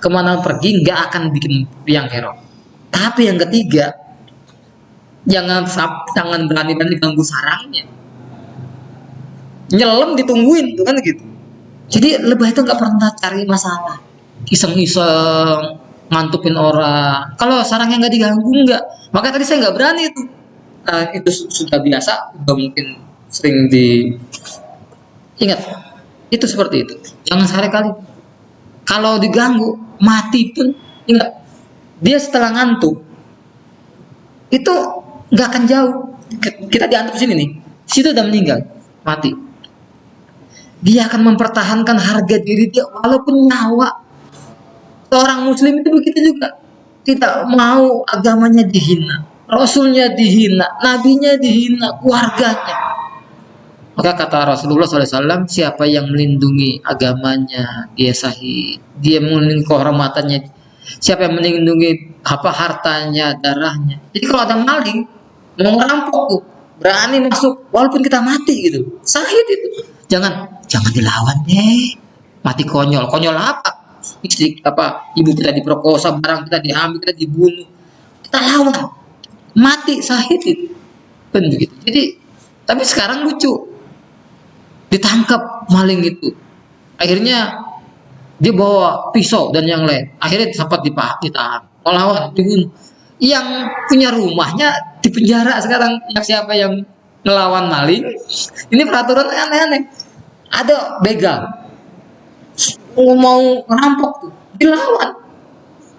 Kemana pergi nggak akan bikin biang kerok. Tapi yang ketiga, jangan berani-berani ganggu sarangnya. Nyelam ditungguin tuh kan gitu. Jadi lebah itu nggak pernah cari masalah, iseng-iseng mantupin orang. Kalau sarangnya nggak diganggu nggak. Maka tadi saya nggak berani itu. Itu sudah biasa, udah mungkin sering ingat. Itu seperti itu. Jangan sekali-kali. Kalau diganggu, mati pun ingat. Dia setelah ngantuk, itu nggak akan jauh. Kita diantuk sini nih, situ udah meninggal, mati. Dia akan mempertahankan harga diri dia walaupun nyawa. Seorang muslim itu begitu juga. Tidak mau agamanya dihina, rasulnya dihina, nabinya dihina, keluarganya. Maka kata Rasulullah SAW, siapa yang melindungi agamanya, dia sahih. Dia melindungi kehormatannya. Siapa yang melindungi hartanya, darahnya. Jadi kalau ada maling, mau ngerampok tuh, berani masuk, walaupun kita mati gitu, sahih itu. Jangan dilawan deh. Mati konyol. Konyol apa? Istri ibu kita diperkosa, barang kita diambil, kita dibunuh. Kita lawan. Mati sahih itu. Kan begitu. Jadi tapi sekarang lucu. Ditangkap maling itu. Akhirnya dia bawa pisau dan yang lain. Akhirnya sempat ditahan. Melawan, dibunuh. Yang punya rumahnya dipenjara sekarang. Siapa yang ngelawan maling? Ini peraturan aneh-aneh. Ada begal mau ngerampok tuh, dilawan.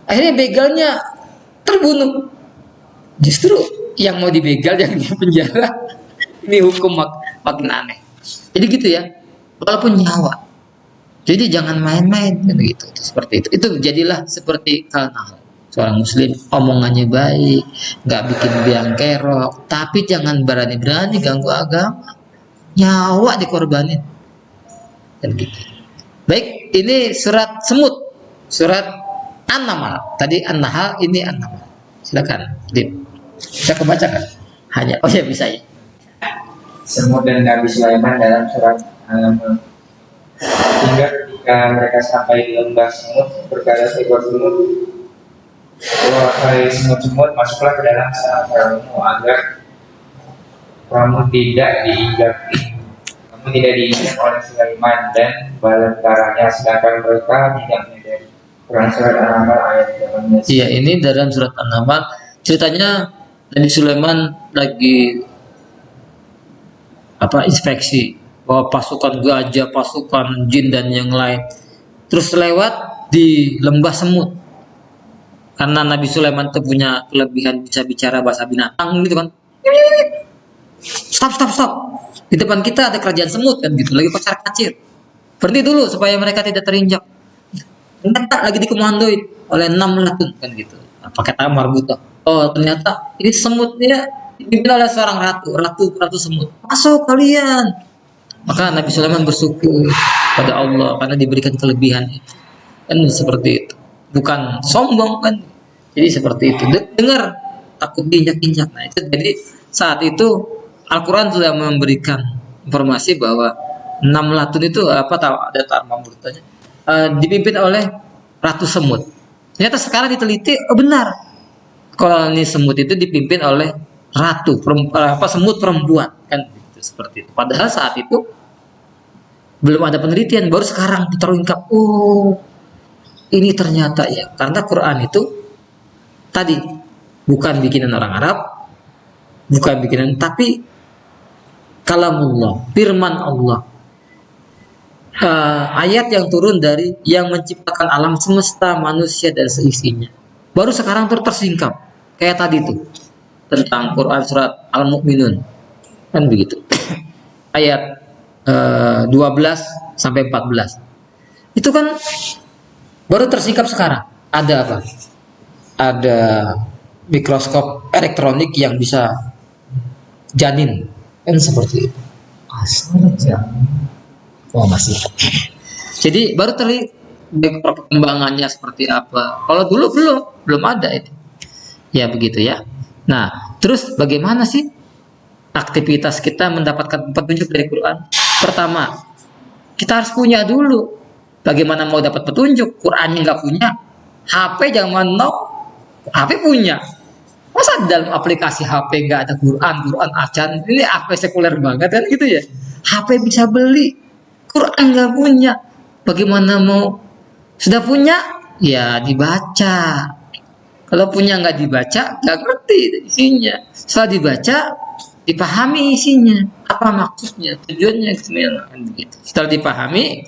Akhirnya begalnya terbunuh. Justru yang mau dibegal yang di penjara. Ini hukum makin aneh. Jadi gitu ya. Walaupun nyawa. Jadi jangan main-main gitu. Seperti itu. Itu jadilah seperti Kalnahal. Seorang muslim omongannya baik, nggak bikin biang kerok, tapi jangan berani-berani ganggu agama. Nyawa dikorbanin. Dan gitu. Baik, ini surat semut, surat An-Naml. Tadi An-Nahl, ini An-Naml. Silakan, Dim. Bisa kebaca kan? Hanya, oh ya bisa ya. Semut dan Nabi Sulaiman dalam surat An-Naml. Hingga ketika mereka sampai di lembah semut, berkata seekor semut, wahai semut-semut, masuklah ke dalam sarangmu agar kamu tidak diinjak oleh Sulaiman dan bala tentaranya, sedangkan mereka tidak menyadari. Quran surat An-Naml ayat 18. Iya, ini dalam surat An-Naml ceritanya Nabi Sulaiman lagi inspeksi bahwa pasukan gajah, pasukan jin dan yang lain terus lewat di lembah semut. Karena Nabi Sulaiman itu punya kelebihan bisa bicara bahasa binatang gitu kan. Stop. Di depan kita ada kerajaan semut kan gitu, lagi kocar kacir. Berhenti dulu supaya mereka tidak terinjak. Ternyata lagi dikomandoi oleh 6 latun kan gitu. Pakai tamar buta. Oh ternyata ini semutnya dipimpin oleh seorang ratu semut. Masuk kalian. Maka Nabi Sulaiman bersyukur pada Allah karena diberikan kelebihan itu. Kan seperti itu. Bukan sombong kan. Jadi seperti itu. Dengar takut diinjak-injak. Nah itu jadi saat itu Al-Quran sudah memberikan informasi bahwa 6 latun itu ada tamar butanya dipimpin oleh ratu semut. Ternyata sekarang diteliti, benar. Koloni semut itu dipimpin oleh ratu semut perempuan kan gitu, seperti itu. Padahal saat itu belum ada penelitian, baru sekarang terungkap. Oh, ini ternyata ya, karena Quran itu tadi bukan bikinan orang Arab, bukan bikinan, tapi kalamullah, firman Allah. Ayat yang turun dari yang menciptakan alam semesta, manusia dan seisinya. Baru sekarang tersingkap. Kayak tadi tuh tentang Quran surat Al-Mu'minun. Kan begitu. Ayat 12 sampai 14. Itu kan baru tersingkap sekarang. Ada apa? Ada mikroskop elektronik yang bisa janin. Kan seperti itu. Oh masih. Jadi baru terlihat perkembangannya seperti apa. Kalau dulu belum ada itu. Ya begitu ya. Nah, terus bagaimana sih aktivitas kita mendapatkan petunjuk dari Quran? Pertama, kita harus punya dulu. Bagaimana mau dapat petunjuk? Qurannya nggak punya. HP zaman now, HP punya. Masa dalam aplikasi HP nggak ada Quran, Quran acan? Ini HP sekuler banget kan gitu ya. HP bisa beli, Quran nggak punya. Bagaimana mau? Sudah punya, ya dibaca. Kalau punya nggak dibaca, nggak ngerti isinya. Setelah dibaca, dipahami isinya, apa maksudnya, tujuannya gimana. Gitu. Setelah dipahami,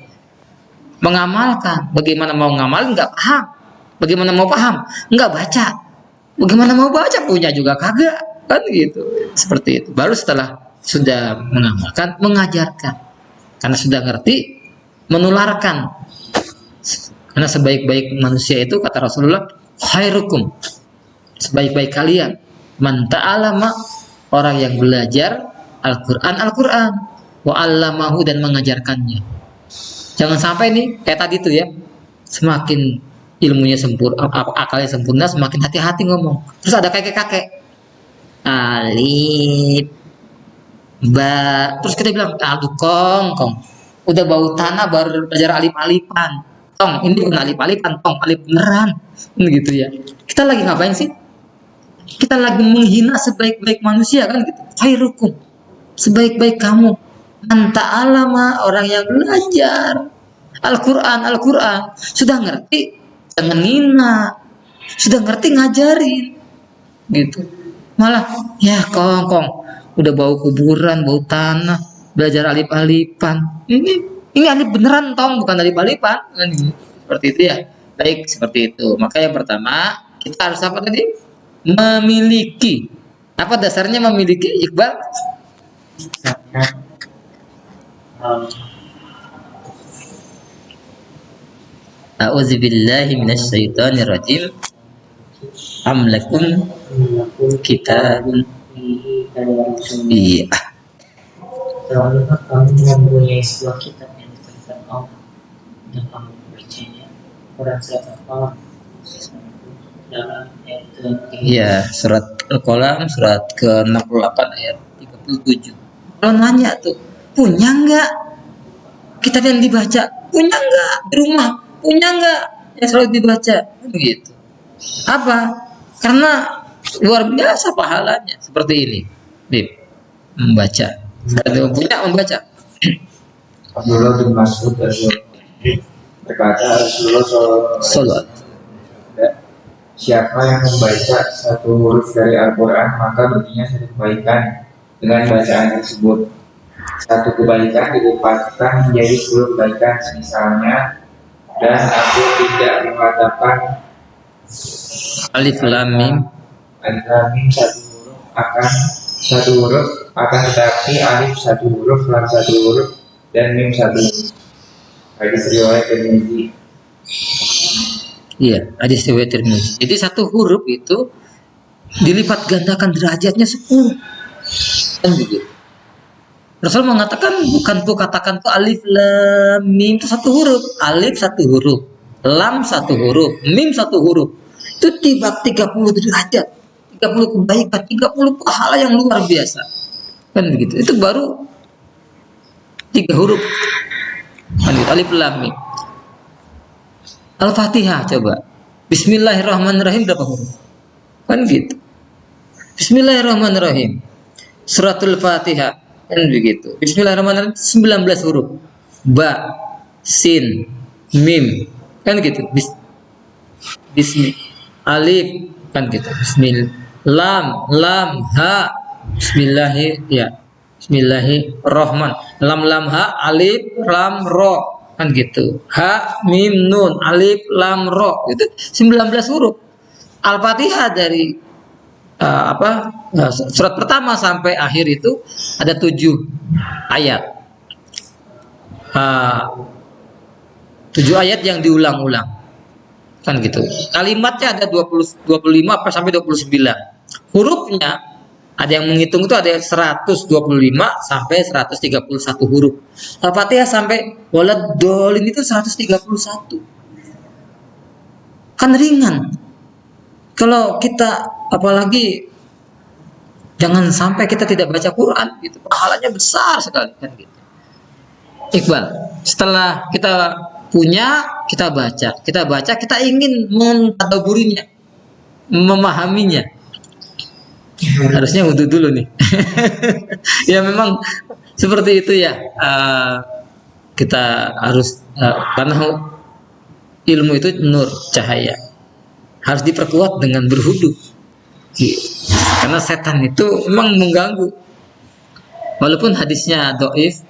mengamalkan. Bagaimana mau ngamalin nggak paham. Bagaimana mau paham, nggak baca. Bagaimana mau baca, punya juga kagak, kan gitu. Seperti itu. Baru setelah sudah mengamalkan, mengajarkan. Karena sudah ngerti, menularkan. Karena sebaik-baik manusia itu kata Rasulullah, khairukum, sebaik-baik kalian, man ta'alama, orang yang belajar Al-Quran, wa 'allamahu, dan mengajarkannya. Jangan sampai nih kayak tadi tuh ya, semakin ilmunya sempurna, akalnya sempurna, semakin hati-hati ngomong. Terus ada kakek-kakek, alif, ba, terus kita bilang, aduh kong, udah bau tanah baru belajar alif-alifan. Tong, ini bukan alif-alifan, tong, alif beneran, gitu ya. Kita lagi ngapain sih? Kita lagi menghina sebaik-baik manusia kan gitu. Khairukum, sebaik-baik kamu, anta alama, orang yang belajar Al-Quran, sudah ngerti, jangan hina, sudah ngerti ngajarin, gitu. Malah, ya kong, udah bau kuburan, bau tanah, belajar alif-alifan. Ini alif beneran tong, bukan alif-alifan. Seperti itu ya. Baik, seperti itu. Maka yang pertama, kita harus apa tadi? Memiliki. Apa dasarnya memiliki, Iqbal? A'udzubillahi minasyaitonirrajim. Am lakum kitabun. Iya. Terlalu kamu mempunyai sebuah kitab yang diberikan Allah dan kamu membacanya. Quran surat Al-Qalam dalam ayat ke-3. Iya, surat Al-Qalam surat ke-68 ayat 37. Kalau nanya tuh, punya nggak kitab yang dibaca? Punya nggak di rumah? Punya nggak yang selalu dibaca? Begitu. Apa? Karena luar biasa pahalanya seperti ini. Bib, membaca. Kalau punya membaca. Abdullah bin Mas'ud berkata, Rasulullah Salat. siapa yang membaca satu huruf dari Al-Quran, maka baginya satu kebaikan dengan bacaan tersebut. Satu kebaikan dilipatkan menjadi 10 kebaikan misalnya, dan aku tidak mengatakan Alif lam mim. alif lam mim satu huruf akan tetapi alif satu huruf, lam satu huruf, dan mim satu huruf. Hadis riwayat Tirmidzi. Iya, hadis riwayat Tirmidzi. Jadi satu huruf itu dilipat gandakan derajatnya 10. Kan begitu. Rasul mengatakan, bukan tuh katakan tuh alif lam mim itu satu huruf, alif satu huruf, lam satu huruf, mim satu huruf. Itu tiba 30 derajat, 30 kebaikan, 30 pahala yang luar biasa. Kan begitu. Itu baru 3 huruf. Alif lam mim. Al-Fatihah coba. Bismillahirrahmanirrahim berapa huruf? Kan gitu. Bismillahirrahmanirrahim. Suratul Fatihah. Kan begitu. Bismillahirrahmanirrahim 19 huruf. Ba, sin, mim. Kan gitu. Bismi, alif, kan gitu. Bismillah. Lam, ha. Bismillahi, ya. Bismillahirrahman. Lam, ha, alif, lam, ro. Kan gitu. Ha, mim, nun, alif, lam, ro. Itu 19 huruf. Al-Fatihah dari surat pertama sampai akhir itu ada 7 ayat. 7 ayat yang diulang-ulang. Kan gitu. Kalimatnya ada 25 sampai 29. Hurufnya ada yang menghitung itu ada 125 sampai 131 huruf. Al-Fatihah sampai waladdallin itu 131. Kan ringan. Kalau kita apalagi Jangan sampai kita tidak baca Quran gitu. Pahalanya besar sekali kan gitu. Iqbal, setelah kita punya, kita baca, kita ingin mentadaburinya, memahaminya. Harusnya wudhu dulu nih. Ya memang seperti itu ya. Kita harus karena ilmu itu nur, cahaya. Harus diperkuat dengan berwudhu. Karena setan itu memang mengganggu. Walaupun hadisnya dhaif,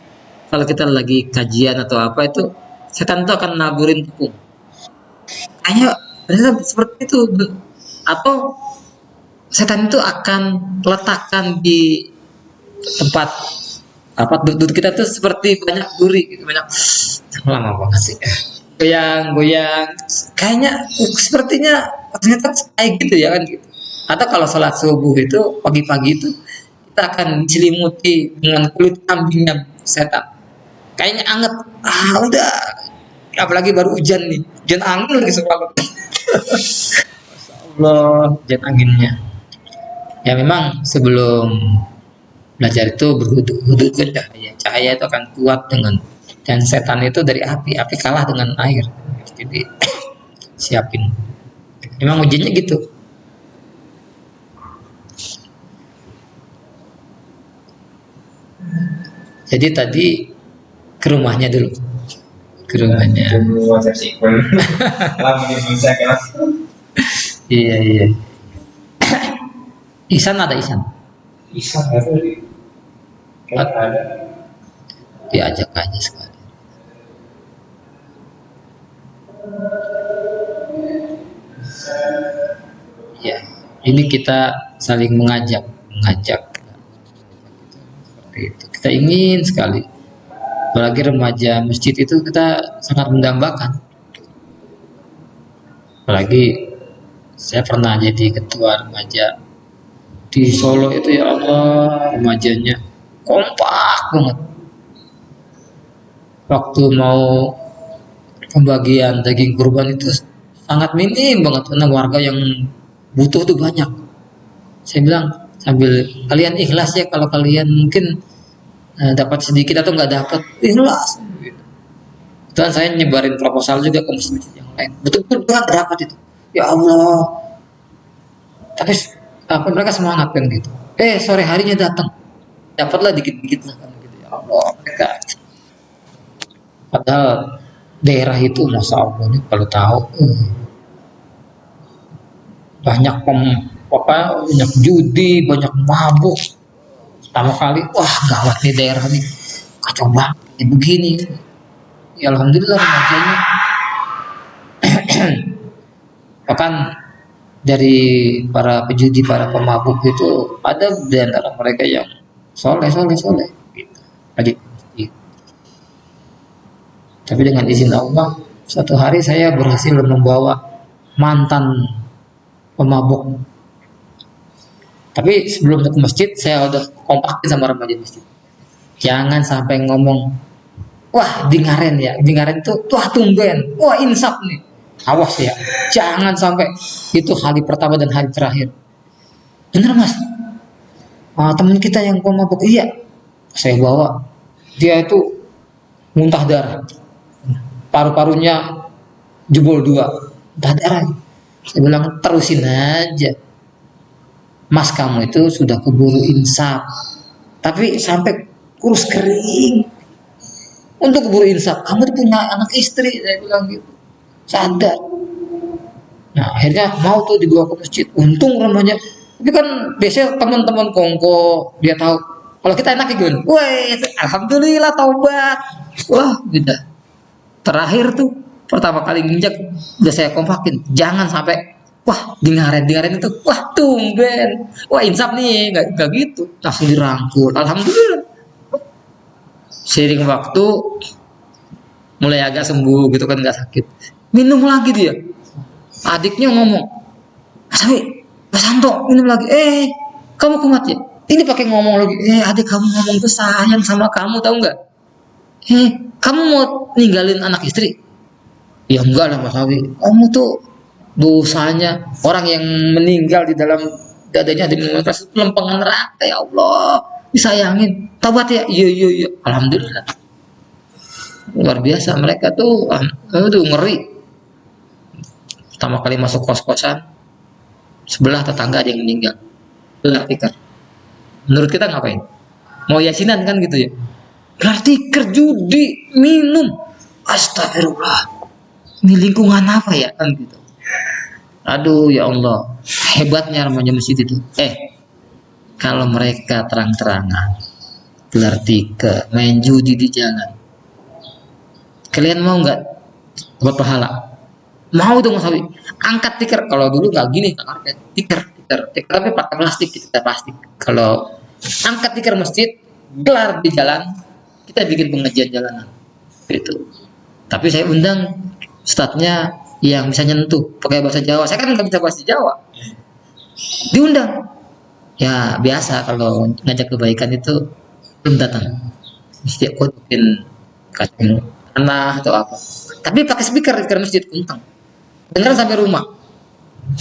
kalau kita lagi kajian atau apa itu, setan itu akan naburin tepung. Ayo, ternyata seperti itu. Atau setan itu akan letakkan di tempat duduk kita tuh seperti banyak duri gitu, banyak lama banget sih. Goyang, kayaknya sepertinya ternyata kayak gitu ya kan gitu. Atau kalau sholat subuh itu pagi-pagi itu kita akan diselimuti dengan kulit kambingnya setan. Kayaknya anget. Udah. Apalagi baru hujan nih. Hujan angin lagi semalam. Masya Allah, hujan anginnya. Ya memang sebelum belajar itu berwudu ke cahaya. Cahaya itu akan kuat dan setan itu dari api. Api kalah dengan air. Jadi siapin. Memang ujiannya gitu. Jadi tadi ke rumahnya dulu. Ke rumahnya. Iya. Ihsan ada Ihsan. Ihsan ada. Diajak aja sekali. Ya, ini kita saling mengajak. Seperti itu. Kita ingin sekali. Apalagi remaja masjid itu kita sangat mendambakan. Apalagi saya pernah jadi ketua remaja di Solo itu, ya Allah, remajanya kompak banget. Waktu mau pembagian daging kurban itu sangat minim banget karena warga yang butuh tuh banyak. Saya bilang sambil kalian ikhlas ya, kalau kalian mungkin dapat sedikit atau nggak dapat, ikhlas. Dan saya nyebarin proposal juga ke masjid yang lain. Betul-betul berat rapat itu. Ya Allah. Tapi mereka semangat kan gitu. Sore harinya datang, dapatlah dikit-dikit lah kan gitu. Ya Allah, mereka. Padahal daerah itu, masya Allah, nih kalau tahu banyak banyak judi, banyak mabuk. Pertama kali, wah gawat nih daerah nih, kacau banget, begini. Ya alhamdulillah remajanya. Bahkan dari para pejudi, para pemabuk itu ada di antara mereka yang soleh gitu. Lagi. Tapi dengan izin Allah, suatu hari saya berhasil membawa mantan pemabuk. Tapi sebelum ke masjid, saya udah kompakin sama remaja masjid. Jangan sampai ngomong, wah Dingaren ya, Dingaren itu wah tumben, wah insaf nih. Awas ya, jangan sampai itu hari pertama dan hari terakhir. Bener mas, teman kita yang pemabuk, iya, saya bawa, dia itu muntah darah, paru-parunya jebol 2, muntah darah. Saya bilang terusin aja, mas kamu itu sudah keburu insaf, tapi sampai kurus kering. Untuk keburu insaf, kamu punya anak istri, saya bilang gitu. Sadar. Nah akhirnya mau tuh dibawa ke masjid. Untung remaja. Tapi kan biasanya teman-teman kongko dia tahu. Kalau kita enak gimana? Wah, alhamdulillah taubat. Wah, beda. Terakhir tuh pertama kali nginjak udah saya kompakin. Jangan sampai wah Dingaren itu wah tumben. Wah insaf nih, enggak gitu. Langsung dirangkul. Alhamdulillah. Seiring waktu mulai agak sembuh gitu kan, nggak sakit. Minum lagi dia. Adiknya ngomong, Mas Santo minum lagi. Kamu kumat ya? Ini pakai ngomong lagi. Adik kamu ngomong tuh sayang sama kamu, tahu nggak? Kamu mau ninggalin anak istri? Ya enggak lah Mas Awi. Kamu tuh dosanya orang yang meninggal di dalam dadanya ada minuman keras, lempengan neraka, ya Allah, disayangin, taubat ya, iya, alhamdulillah. Luar biasa mereka tuh, ngeri. Pertama kali masuk kos-kosan, sebelah tetangga ada yang meninggal, gelar tikar. Menurut kita ngapain? Mau yasinan kan gitu ya? Gelar tikar, judi, minum, astagfirullah. Ini lingkungan apa ya kan gitu. Aduh ya Allah, hebatnya remaja masjid itu. Kalau mereka terang-terangan gelar tikar, main judi di jalan, kalian mau nggak buat pahala? Mau dong Mas Hawi. Angkat tikar. Kalau dulu nggak gini, angkat tikar tapi pakai plastik, kita plastik. Kalau angkat tikar masjid, gelar di jalan, kita bikin pengajian jalanan. Gitu. Tapi saya undang ustadznya yang bisa nyentuh pakai bahasa Jawa. Saya kan nggak bisa bahasa Jawa. Diundang. Ya biasa kalau ngajak kebaikan itu belum datang. Mesti aku bikin kacang tanah atau apa. Tapi pakai speaker di masjid kencang. Dengeran sampai rumah.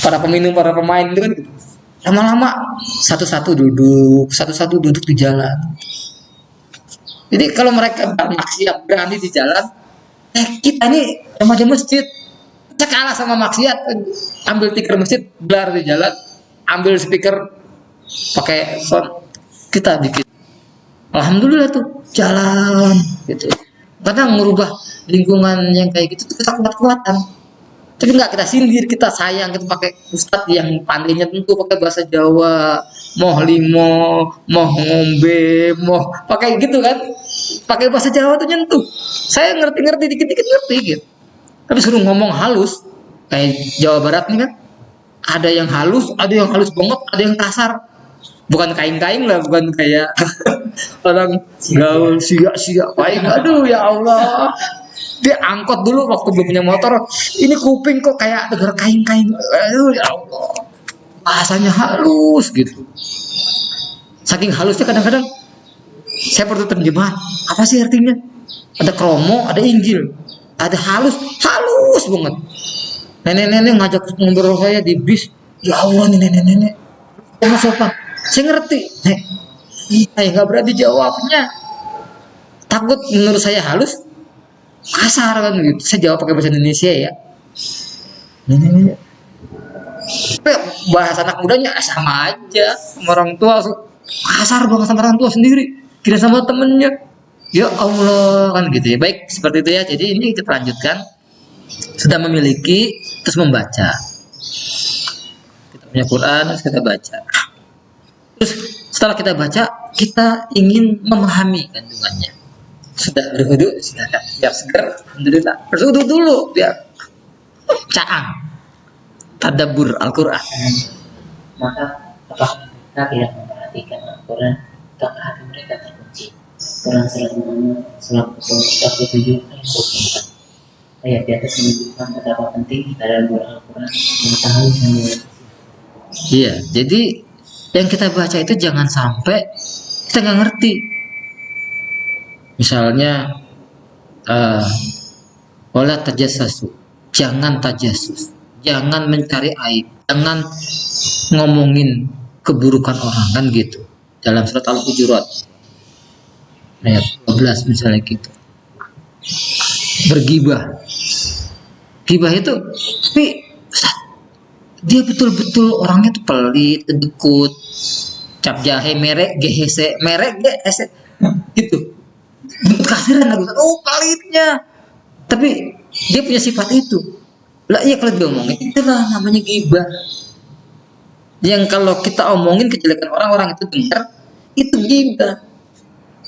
Para peminum, para pemain itu kan gitu. Lama-lama satu-satu duduk di jalan. Jadi kalau mereka maksiat berani di jalan, kita ini remaja masjid, kita kalah sama maksiat. Ambil tikar masjid, gelar di jalan, ambil speaker, pakai sound, kita bikin. Alhamdulillah tuh jalan gitu. Kadang merubah lingkungan yang kayak gitu tuh kita kuat-kuatan. Tapi nggak kita sindir, kita sayang, kita pakai ustadz yang pandainya tentu pakai bahasa Jawa, moh limo, moh ngombe, moh pakai gitu kan, pakai bahasa Jawa tuh nyentuh. Saya ngerti dikit-dikit ngerti gitu. Tapi suruh ngomong halus, kayak Jawa Barat nih kan, ada yang halus banget, ada yang kasar. Bukan kain-kain lah, bukan kayak orang gaul sia-sia baik. Aduh ya Allah. Dia angkot dulu waktu belum punya motor, ini kuping kok kayak dengar kain-kain. Aduh ya Allah. Bahasanya halus gitu. Saking halusnya kadang-kadang saya perlu terjemahan. Apa sih artinya? Ada kromo, ada Injil. Ada halus banget. Nenek-nenek ngajak ngobrol saya di bis. Ya Allah nih nenek-nenek. Kamu sopan. Saya ngerti. Saya nggak berani jawabnya. Takut menurut saya halus, kasar kan gitu. Saya jawab pakai bahasa Indonesia ya. Nenek-nenek. Tapi bahasa anak mudanya sama aja. Sama orang tua kasar banget sama orang tua sendiri. Kira sama temennya. Ya Allah kan gitu ya. Baik seperti itu ya. Jadi ini kita lanjutkan. Sudah memiliki terus membaca. Kita punya Quran terus kita baca. Terus setelah kita baca, kita ingin memahami kandungannya. Sudah berwudu, silakan. Biar segar, alhamdulillah. Berwudu dulu, biar caang. Tadabbur Al-Quran. Maka apakah mereka tidak memperhatikan Al-Quran, apakah hati mereka terkunci? Quran surat 47 ayat 24. Ayat di atas menunjukkan betapa penting kita dalam Al-Quran mengetahui dan mengerti. Iya, jadi yang kita baca itu jangan sampai kita nggak ngerti. Misalnya, wala tajassasu, jangan tajasus, jangan mencari aib, jangan ngomongin keburukan orang kan gitu. Dalam surat Al-Hujurat ayat 12 misalnya gitu. Bergibah, gibah itu, tapi dia betul-betul orangnya tuh pelit, kedekut, cap jahe merek GHC, merek GHC gitu. Kasiran aku, oh pelitnya. Tapi dia punya sifat itu. Lah iya kalau diomongin itulah namanya gibah. Yang kalau kita omongin kejelekan orang-orang itu dengar, itu gibah.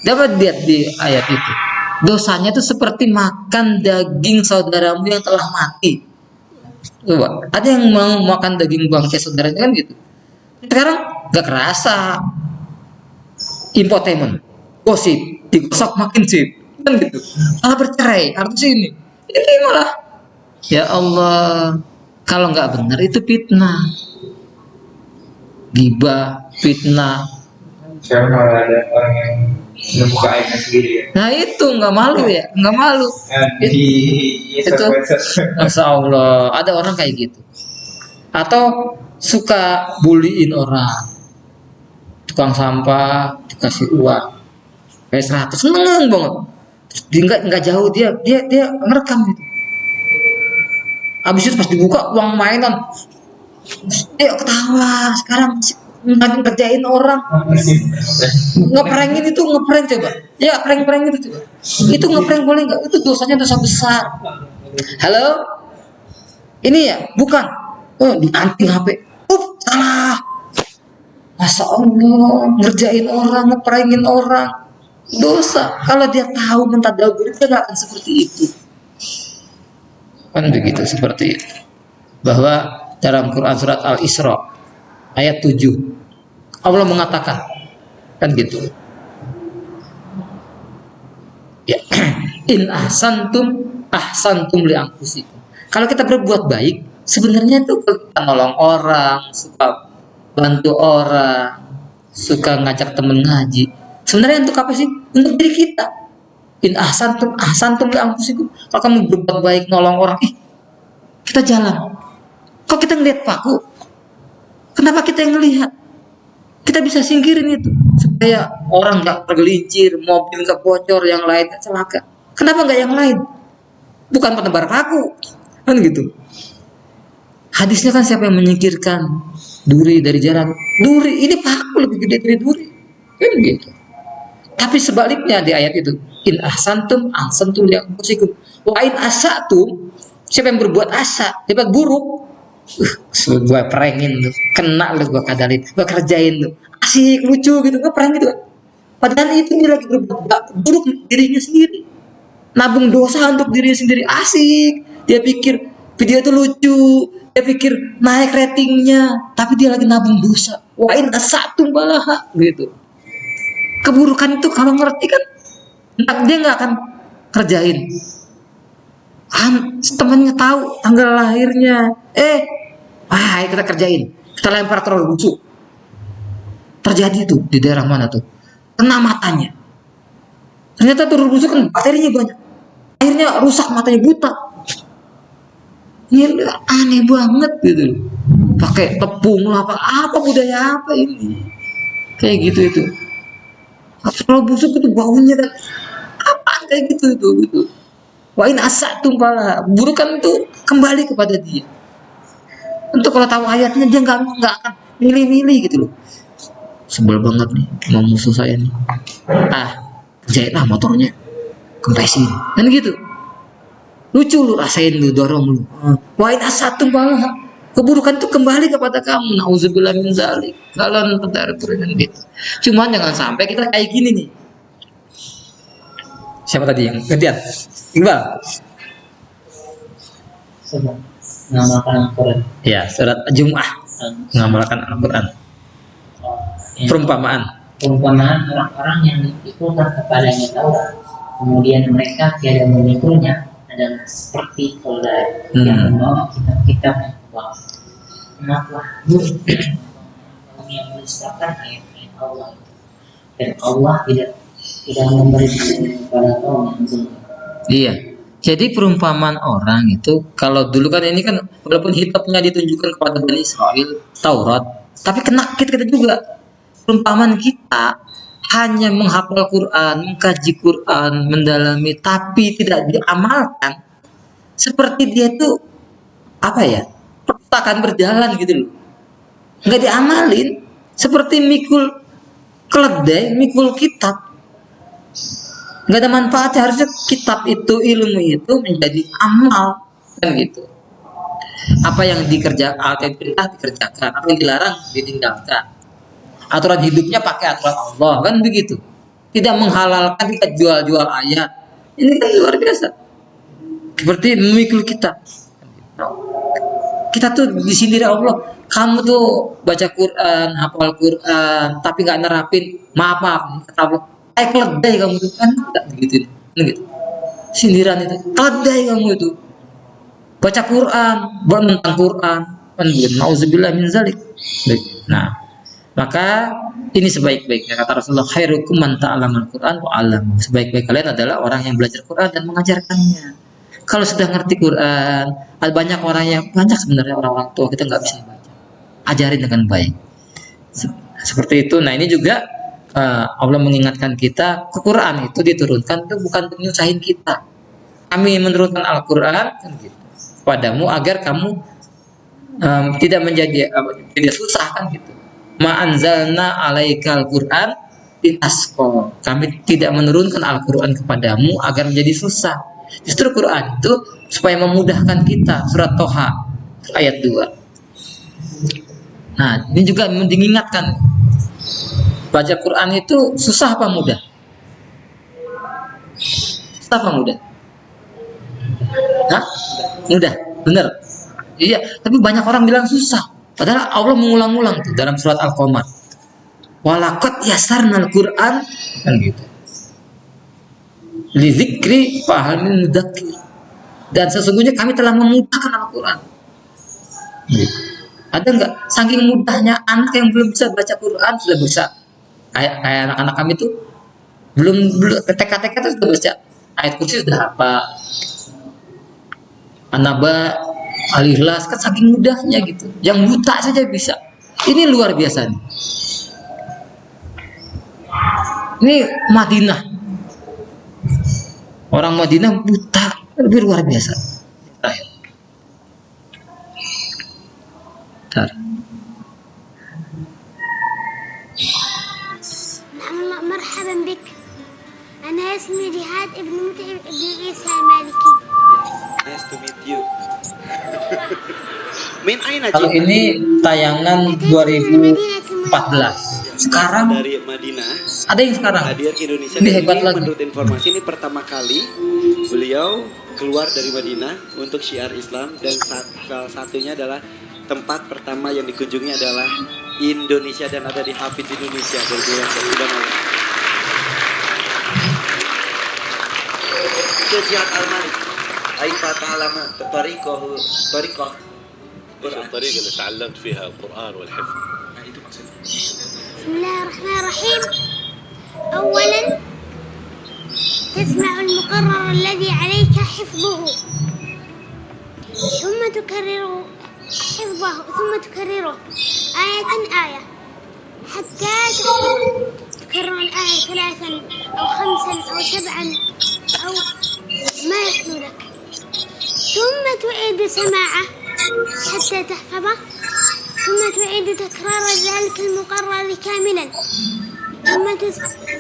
Dapat lihat di ayat itu. Dosanya itu seperti makan daging saudaramu yang telah mati. Coba, ada yang mau makan daging bangkai saudaranya kan gitu. Sekarang gak kerasa, infotainment, gosip, digosok makin sip, kan gitu. Malah bercerai, artinya ini malah, ya Allah, kalau nggak benar itu fitnah, gibah, fitnah. Sekarang malah ada orang yang membuka aibnya sendiri ya. Nah itu nggak malu ya, nggak malu. Itu Masya Allah, ada orang kayak gitu. Atau suka buliin orang, tukang sampah dikasih uang kayak 100 seneng banget. Terus dia nggak jauh dia ngerekam gitu. Habis itu pas dibuka uang mainan, dia ketawa. Sekarang lagi kerjain orang, ngeprankin itu ngeprank coba. Ya prank itu coba. Itu ngeprank boleh nggak? Itu dosanya dosa besar. Halo, ini ya bukan. Oh dianting HP. Salah. Masa Allah ngerjain orang, ngeprankin orang, dosa. Kalau dia tahu mentadabur dia nggak akan seperti itu. Kan begitu, seperti itu. Bahwa dalam Quran surat Al-Isra ayat 7 Allah mengatakan kan gitu ya, in ahsantum li anfusikum. Kalau kita berbuat baik sebenarnya itu kita nolong orang, suka bantu orang, suka ngajak temen ngaji, sebenarnya untuk apa sih? Untuk diri kita. In ahsantum li anfusikum. Kalau kamu berbuat baik nolong orang, kita jalan, kok kita ngelihat paku? Kenapa kita yang ngelihat? Kita bisa singkirin itu supaya orang nggak tergelincir, mobil nggak bocor, yang lain nggak celaka. Kenapa nggak yang lain? Bukan penebar paku, kan gitu. Hadisnya kan siapa yang menyingkirkan duri dari jalan? Duri, ini paku lebih gede dari duri, kan gitu. Tapi sebaliknya di ayat itu, in ahsantum li anfusikum wa in asatum, siapa yang berbuat asa, berbuat buruk, gue prankin tuh, kena lu, gue kadalin, gue kerjain tuh, asik, lucu gitu, gue prank gitu. Padahal itu dia lagi berbuat buruk dirinya sendiri, nabung dosa untuk dirinya sendiri, asik. Dia pikir video itu lucu, dia pikir naik ratingnya, tapi dia lagi nabung dosa. Wain satu balaha gitu. Keburukan itu kalau ngerti kan, dia nggak akan kerjain. Temennya tahu tanggal lahirnya, ayo kita kerjain, kita lempar telur busuk. Terjadi tuh di daerah mana tuh, kena matanya. Ternyata telur busuk kan baterinya banyak, akhirnya rusak, matanya buta. Ini aneh banget gitu, pakai tepung lah, apa budaya apa ini, kayak gitu itu. Telur busuk itu baunya kan, apa kayak gitu itu. Wain asatum pala, burukan itu kembali kepada dia. Untuk kalau tahu ayatnya dia nggak akan milih-milih gitu loh. Sebel banget nih mau musuh saya nih. Jahit lah motornya, kempesin, kan gitu. Lucu lu, rasain lu, dorong lu. Wain asatum pala, keburukan itu kembali kepada kamu. Nauzubillah min zalik. Kalau tertarik dengan gitu. Cuman jangan sampai kita kayak gini nih. Siapa tadi yang gantian? Iqbal. Mengamalkan Al-Quran. Ya, surat Jum'ah. Mengamalkan Al-Quran. Perumpamaan orang-orang yang dikumpulkan kepadanya Taurat, kemudian mereka tiada memikulnya, adalah seperti keledai yang membawa kitab-kitab yang tua. Kenapa buruk yang mendustakan ayat-ayat Allah itu, dan Allah tidak memberi kepada kaum yang zalim. Iya. Jadi perumpamaan orang itu, kalau dulu kan ini kan walaupun hitabnya ditunjukkan kepada Bani Israel Taurat, tapi kena kita juga. Perumpamaan kita hanya menghafal Quran, mengkaji Quran, mendalami, tapi tidak diamalkan. Seperti dia itu apa ya? Pertakan berjalan gitu loh. Nggak diamalin. Seperti mikul keledai, mikul kitab. Nggak ada manfaatnya. Harusnya kitab itu, ilmu itu menjadi amal, kan gitu. Apa yang diperintah dikerjakan, apa yang dilarang ditinggalkan. Aturan hidupnya pakai aturan Allah, kan begitu. Tidak menghalalkan, kita jual-jual ayat. Ini kan luar biasa. Seperti memikul kita. Kita tuh disindir Allah. Kamu tuh baca Quran, hafal Quran, tapi nggak nerapin. Maaf, kata Allah. Keledai kamu tuh, kan nggak begitu. Gitu. Sindiran itu. Keledai kamu itu. Baca Quran, menentang Quran. Kan gitu. Nauzubillah min zalik. Nah, maka ini sebaik-baiknya kata Rasulullah, khairukum man ta'allamal Quran wa 'allamahu. Sebaik-baik kalian adalah orang yang belajar Quran dan mengajarkannya. Kalau sudah ngerti Quran, banyak orang yang banyak sebenarnya orang-orang tua kita nggak bisa baca. ajarin dengan baik. Seperti itu. Nah, ini juga Allah mengingatkan kita, Quran itu diturunkan itu bukan untuk nyusahin kita. Kami menurunkan Al-Quran kan gitu, padamu agar kamu tidak menjadi tidak susah kan gitu. Ma anzalna alaikal Quran litasqa. Kami tidak menurunkan Al-Quran kepadamu agar menjadi susah. Justru Quran itu supaya memudahkan kita. Surat Toha ayat 2. Nah, ini juga mengingatkan, baca Quran itu susah apa mudah? Susah apa mudah? Hah? Mudah, bener. Iya, tapi banyak orang bilang susah. Padahal Allah mengulang-ulang tuh dalam surat Al-Qamar. Walaqad yasarnal Qur'an kan gitu. Li dzikri fahal min mudzakir. Dan sesungguhnya kami telah memudahkan Al-Quran. Gitu. Ada nggak? Saking mudahnya anak yang belum bisa baca Quran sudah bisa. Kayak anak-anak kami tuh belum TK-TK itu sudah baca ayat kursi sudah apa? An-Naba, Al-Ikhlas, kan saking mudahnya gitu. Yang buta saja bisa. Ini luar biasa nih. Ini Madinah. Orang Madinah buta, lebih luar biasa. Bentar. مرحبا بك. أنا اسمي جهاد ابن متعب ابن عيسى المالكي. Nice to meet you. Min aina Kalau ini tayangan 2014. Sekarang dari Madinah ada yang sekarang. hadir ke Indonesia. Lebih Dan hebat ini lagi. menurut informasi ini pertama kali beliau keluar dari Madinah untuk syiar Islam, dan salah satunya adalah tempat pertama yang dikunjungi adalah Indonesia dan ada di Hafiz Indonesia dari bulan September. Jihad Al-Malik أيضا تعلم طريقه ايش الطريقة اللي تعلمت فيها القرآن والحفظ؟ بسم الله الرحمن الرحيم. أولا تسمع المقرر الذي عليك حفظه، ثم تكرر حفظه، ثم تكرره آية آية حتى تحفظه. تكرر الآية 3 أو 5 أو 7 أو ما يحلو لك، ثم تعيد سماعه حتى تحفظه، ثم تعيد تكرار ذلك المقرر كاملا،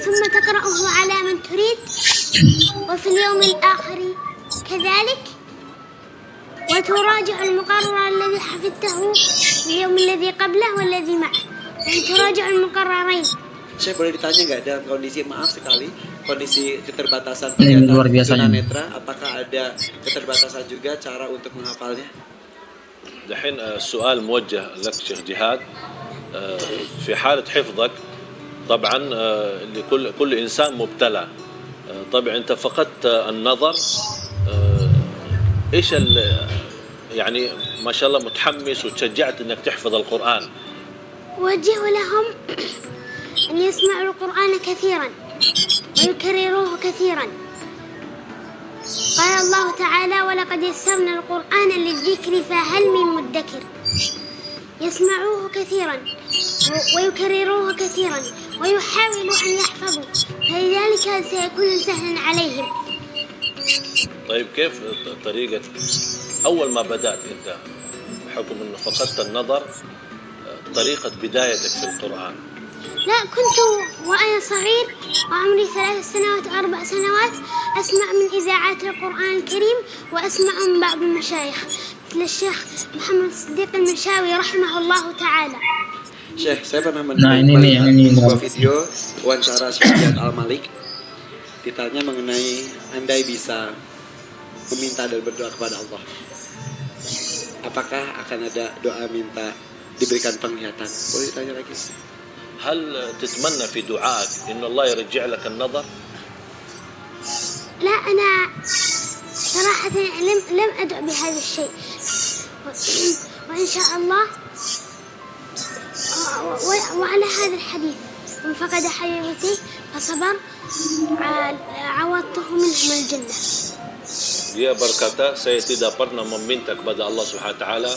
ثم تقرأه على من تريد، وفي اليوم الآخر كذلك، وتراجع المقرر الذي حفظته اليوم الذي قبله والذي معه، يعني تراجع المقررين. Saya boleh ditanya nggak, dalam kondisi maaf sekali, kondisi keterbatasan Ini penglihatan luar biasa ini. tunanetra, apakah ada keterbatasan juga cara untuk menghafalnya? دحين السؤال موجه لك شيخ جهاد. في حالة حفظك طبعا لكل إنسان مبتلى. طبعا أنت فقدت النظر. إيش يعني ما شاء الله متحمس وتشجعت إنك تحفظ القرآن. أوجه لهم أن يسمعوا القرآن كثيرا ويكرروه كثيرا. قال الله تعالى: ولقد يسرنا القرآن للذكر فهل من مدكر. يسمعوه كثيرا ويكرروه كثيرا ويحاولوا أن يحفظوا، فلذلك سيكون سهلا عليهم. طيب كيف طريقة أول ما بدأت أنت بحكم أنه فقدت النظر، طريقة بدايتك في القرآن؟ لا، كنت وأنا صغير وعمري 3 سنوات و4 سنوات أسمع من إذاعات القرآن الكريم وأسمع من بعض المشايخ مثل الشيخ محمد الصديق المنشاوي رحمه الله تعالى. Syekh, saya pernah Nah, ini nih, yang ini. sebuah video wawancara Syekh Jihad Al-Malik. Ditanya mengenai andai bisa meminta dan berdoa kepada Allah, apakah akan ada doa minta diberikan penglihatan? Boleh ditanya lagi? هل تتمنى في دعائك إن الله يرجع لك النظر؟ لا، أنا صراحة لم أدع بهذا الشيء، وإن شاء الله وعلى هذا الحديث من فقد حبيبتيه فصبر عوضته منهم الجنة. Dia berkata, saya tidak pernah meminta kepada Allah Subhanahu wa taala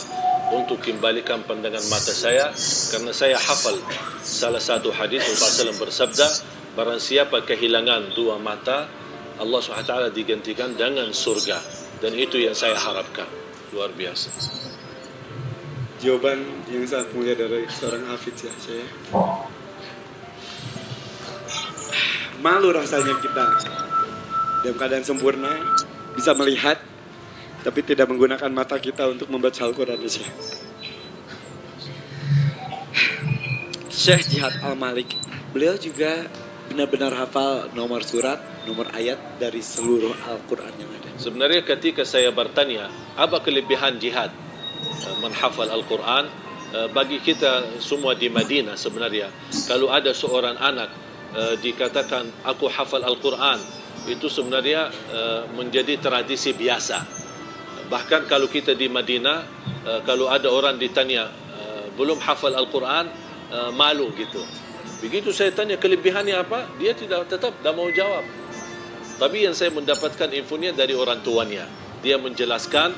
untuk kembalikan pandangan mata saya, karena saya hafal salah satu hadis Rasulullah SAW bersabda, barang siapa kehilangan dua mata, Allah SWT digantikan dengan surga, dan itu yang saya harapkan. Luar biasa. Jawaban yang sangat mulia dari seorang Hafiz ya saya. Malu rasanya kita dalam keadaan sempurna bisa melihat tapi tidak menggunakan mata kita untuk membaca Al-Quran aja. Syekh Jihad Al-Malik, beliau juga benar-benar hafal nomor surat, nomor ayat dari seluruh Al-Quran yang ada. Sebenarnya ketika saya bertanya, apa kelebihan jihad menghafal Al-Quran, bagi kita semua di Madinah sebenarnya, kalau ada seorang anak dikatakan aku hafal Al-Quran, itu sebenarnya menjadi tradisi biasa. Bahkan kalau kita di Madinah, kalau ada orang ditanya belum hafal Al-Quran, malu gitu. Begitu saya tanya kelebihannya apa, dia tetap mau jawab. Tapi yang saya mendapatkan infonya dari orang tuanya. Dia menjelaskan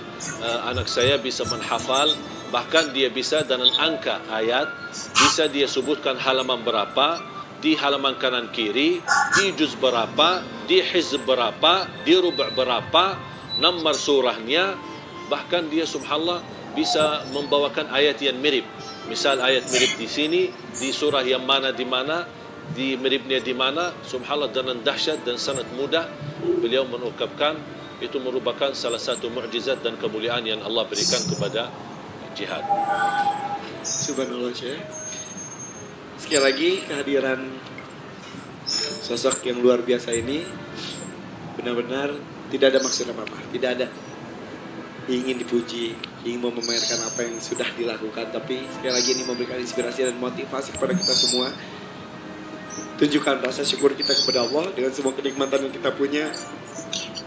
anak saya bisa menghafal, bahkan dia bisa dengan angka ayat, bisa dia sebutkan halaman berapa, di halaman kanan kiri, di juz berapa, di hizb berapa, di rubu' berapa, nomor surahnya, bahkan dia subhanallah bisa membawakan ayat yang mirip. Misal ayat mirip di sini, di surah yang mana di mana, di miripnya di mana, subhanallah dengan dahsyat dan sangat mudah beliau mengungkapkan. Itu merupakan salah satu mukjizat dan kemuliaan yang Allah berikan kepada jihad. Subhanallah Syekh. Sekali lagi kehadiran sosok yang luar biasa ini benar-benar tidak ada maksud apa-apa, tidak ada ingin dipuji, ingin memamerkan apa yang sudah dilakukan, tapi sekali lagi ini memberikan inspirasi dan motivasi kepada kita semua. Tunjukkan rasa syukur kita kepada Allah dengan semua kenikmatan yang kita punya,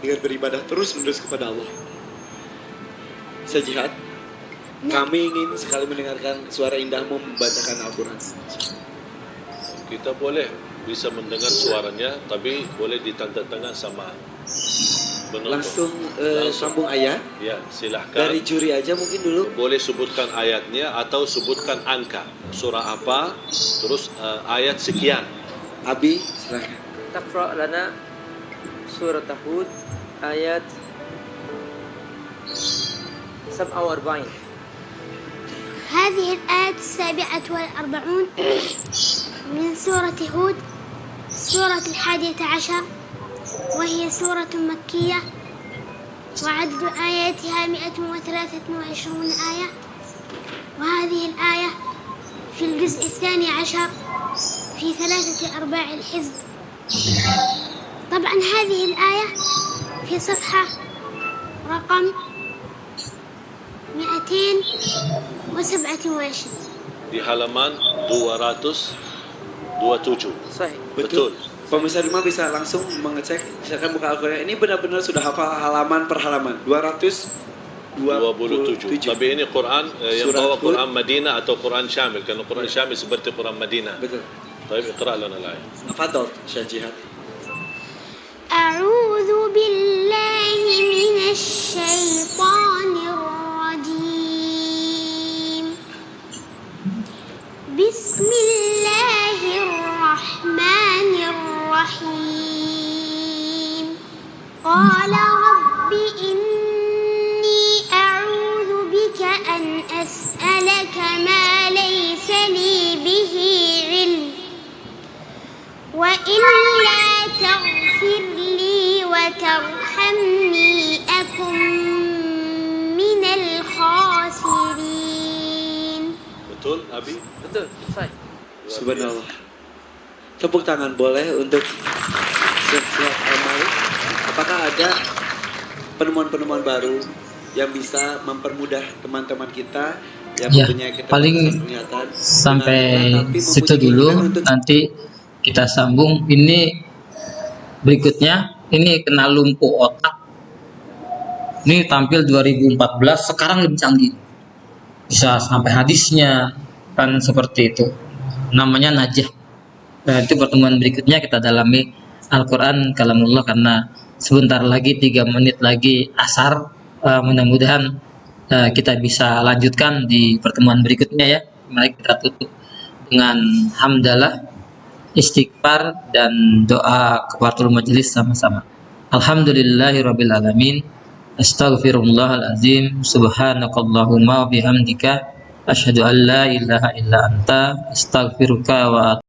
dengan beribadah terus-menerus kepada Allah. Saya Jihad, kami ingin sekali mendengarkan suara indahmu membacakan Al-Quran. Kita boleh bisa mendengar suaranya, tapi boleh ditanda tangan sama penonton. Langsung sambung ayat. Ya, silahkan. Dari juri aja mungkin dulu. Boleh sebutkan ayatnya atau sebutkan angka. Surah apa, terus ayat sekian. Abi, silakan. تقرأ لنا سورة هود آيات 47. هذه الآية 47 من سورة هود، سورة 11، وهي سورة مكية، وعدد آياتها 123 آية، وهذه الآية في الجزء 12 في 3/4 الحزب. طبعا هذه الآية في صفحة رقم 227. Di halaman 227. صحيح. Betul. Pemirsa rumah bisa langsung mengecek, misalkan buka Al-Quran. Ini benar-benar sudah hafal halaman per halaman. 227. Tapi ini Quran yang Surah bawa Hud. Quran Madinah atau Quran Syamil. Karena Quran Syamil seperti Quran Madinah. Betul. Tapi iqra' lana al-ayat. Fadol, Syekh Jihad. أعوذ بالله من الشيطان الرجيم. بسم الله الرحمن الرحيم. قال رب إني أعوذ بك أن أسألك ما ليس لي به علم، وإلا تغفر لي وترحمني أكن من الخاسرين. Betul, Abi? Betul, صحيح. Subhanallah. Tepuk tangan boleh untuk Syekh Jihad Al-Malik. Apakah ada penemuan-penemuan baru yang bisa mempermudah teman-teman kita yang Ya, mempunyai paling penglihatan sampai tapi situ mempunyai dulu, keinginan untuk nanti kita sambung. Ini berikutnya, ini kena lumpuh otak. Ini tampil 2014, sekarang lebih canggih. Bisa sampai hadisnya, kan seperti itu. Namanya Najah. Nah, itu pertemuan berikutnya kita dalami Al-Quran Kalamullah, karena sebentar lagi 3 menit lagi asar. Mudah-mudahan kita bisa lanjutkan di pertemuan berikutnya ya. Mari kita tutup dengan hamdalah, istighfar dan doa kafaratul majelis sama-sama. Alhamdulillahirabbil alamin. Astaghfirullahalazim. Subhanakallahumma wa bihamdika asyhadu an la ilaha illa anta astaghfiruka wa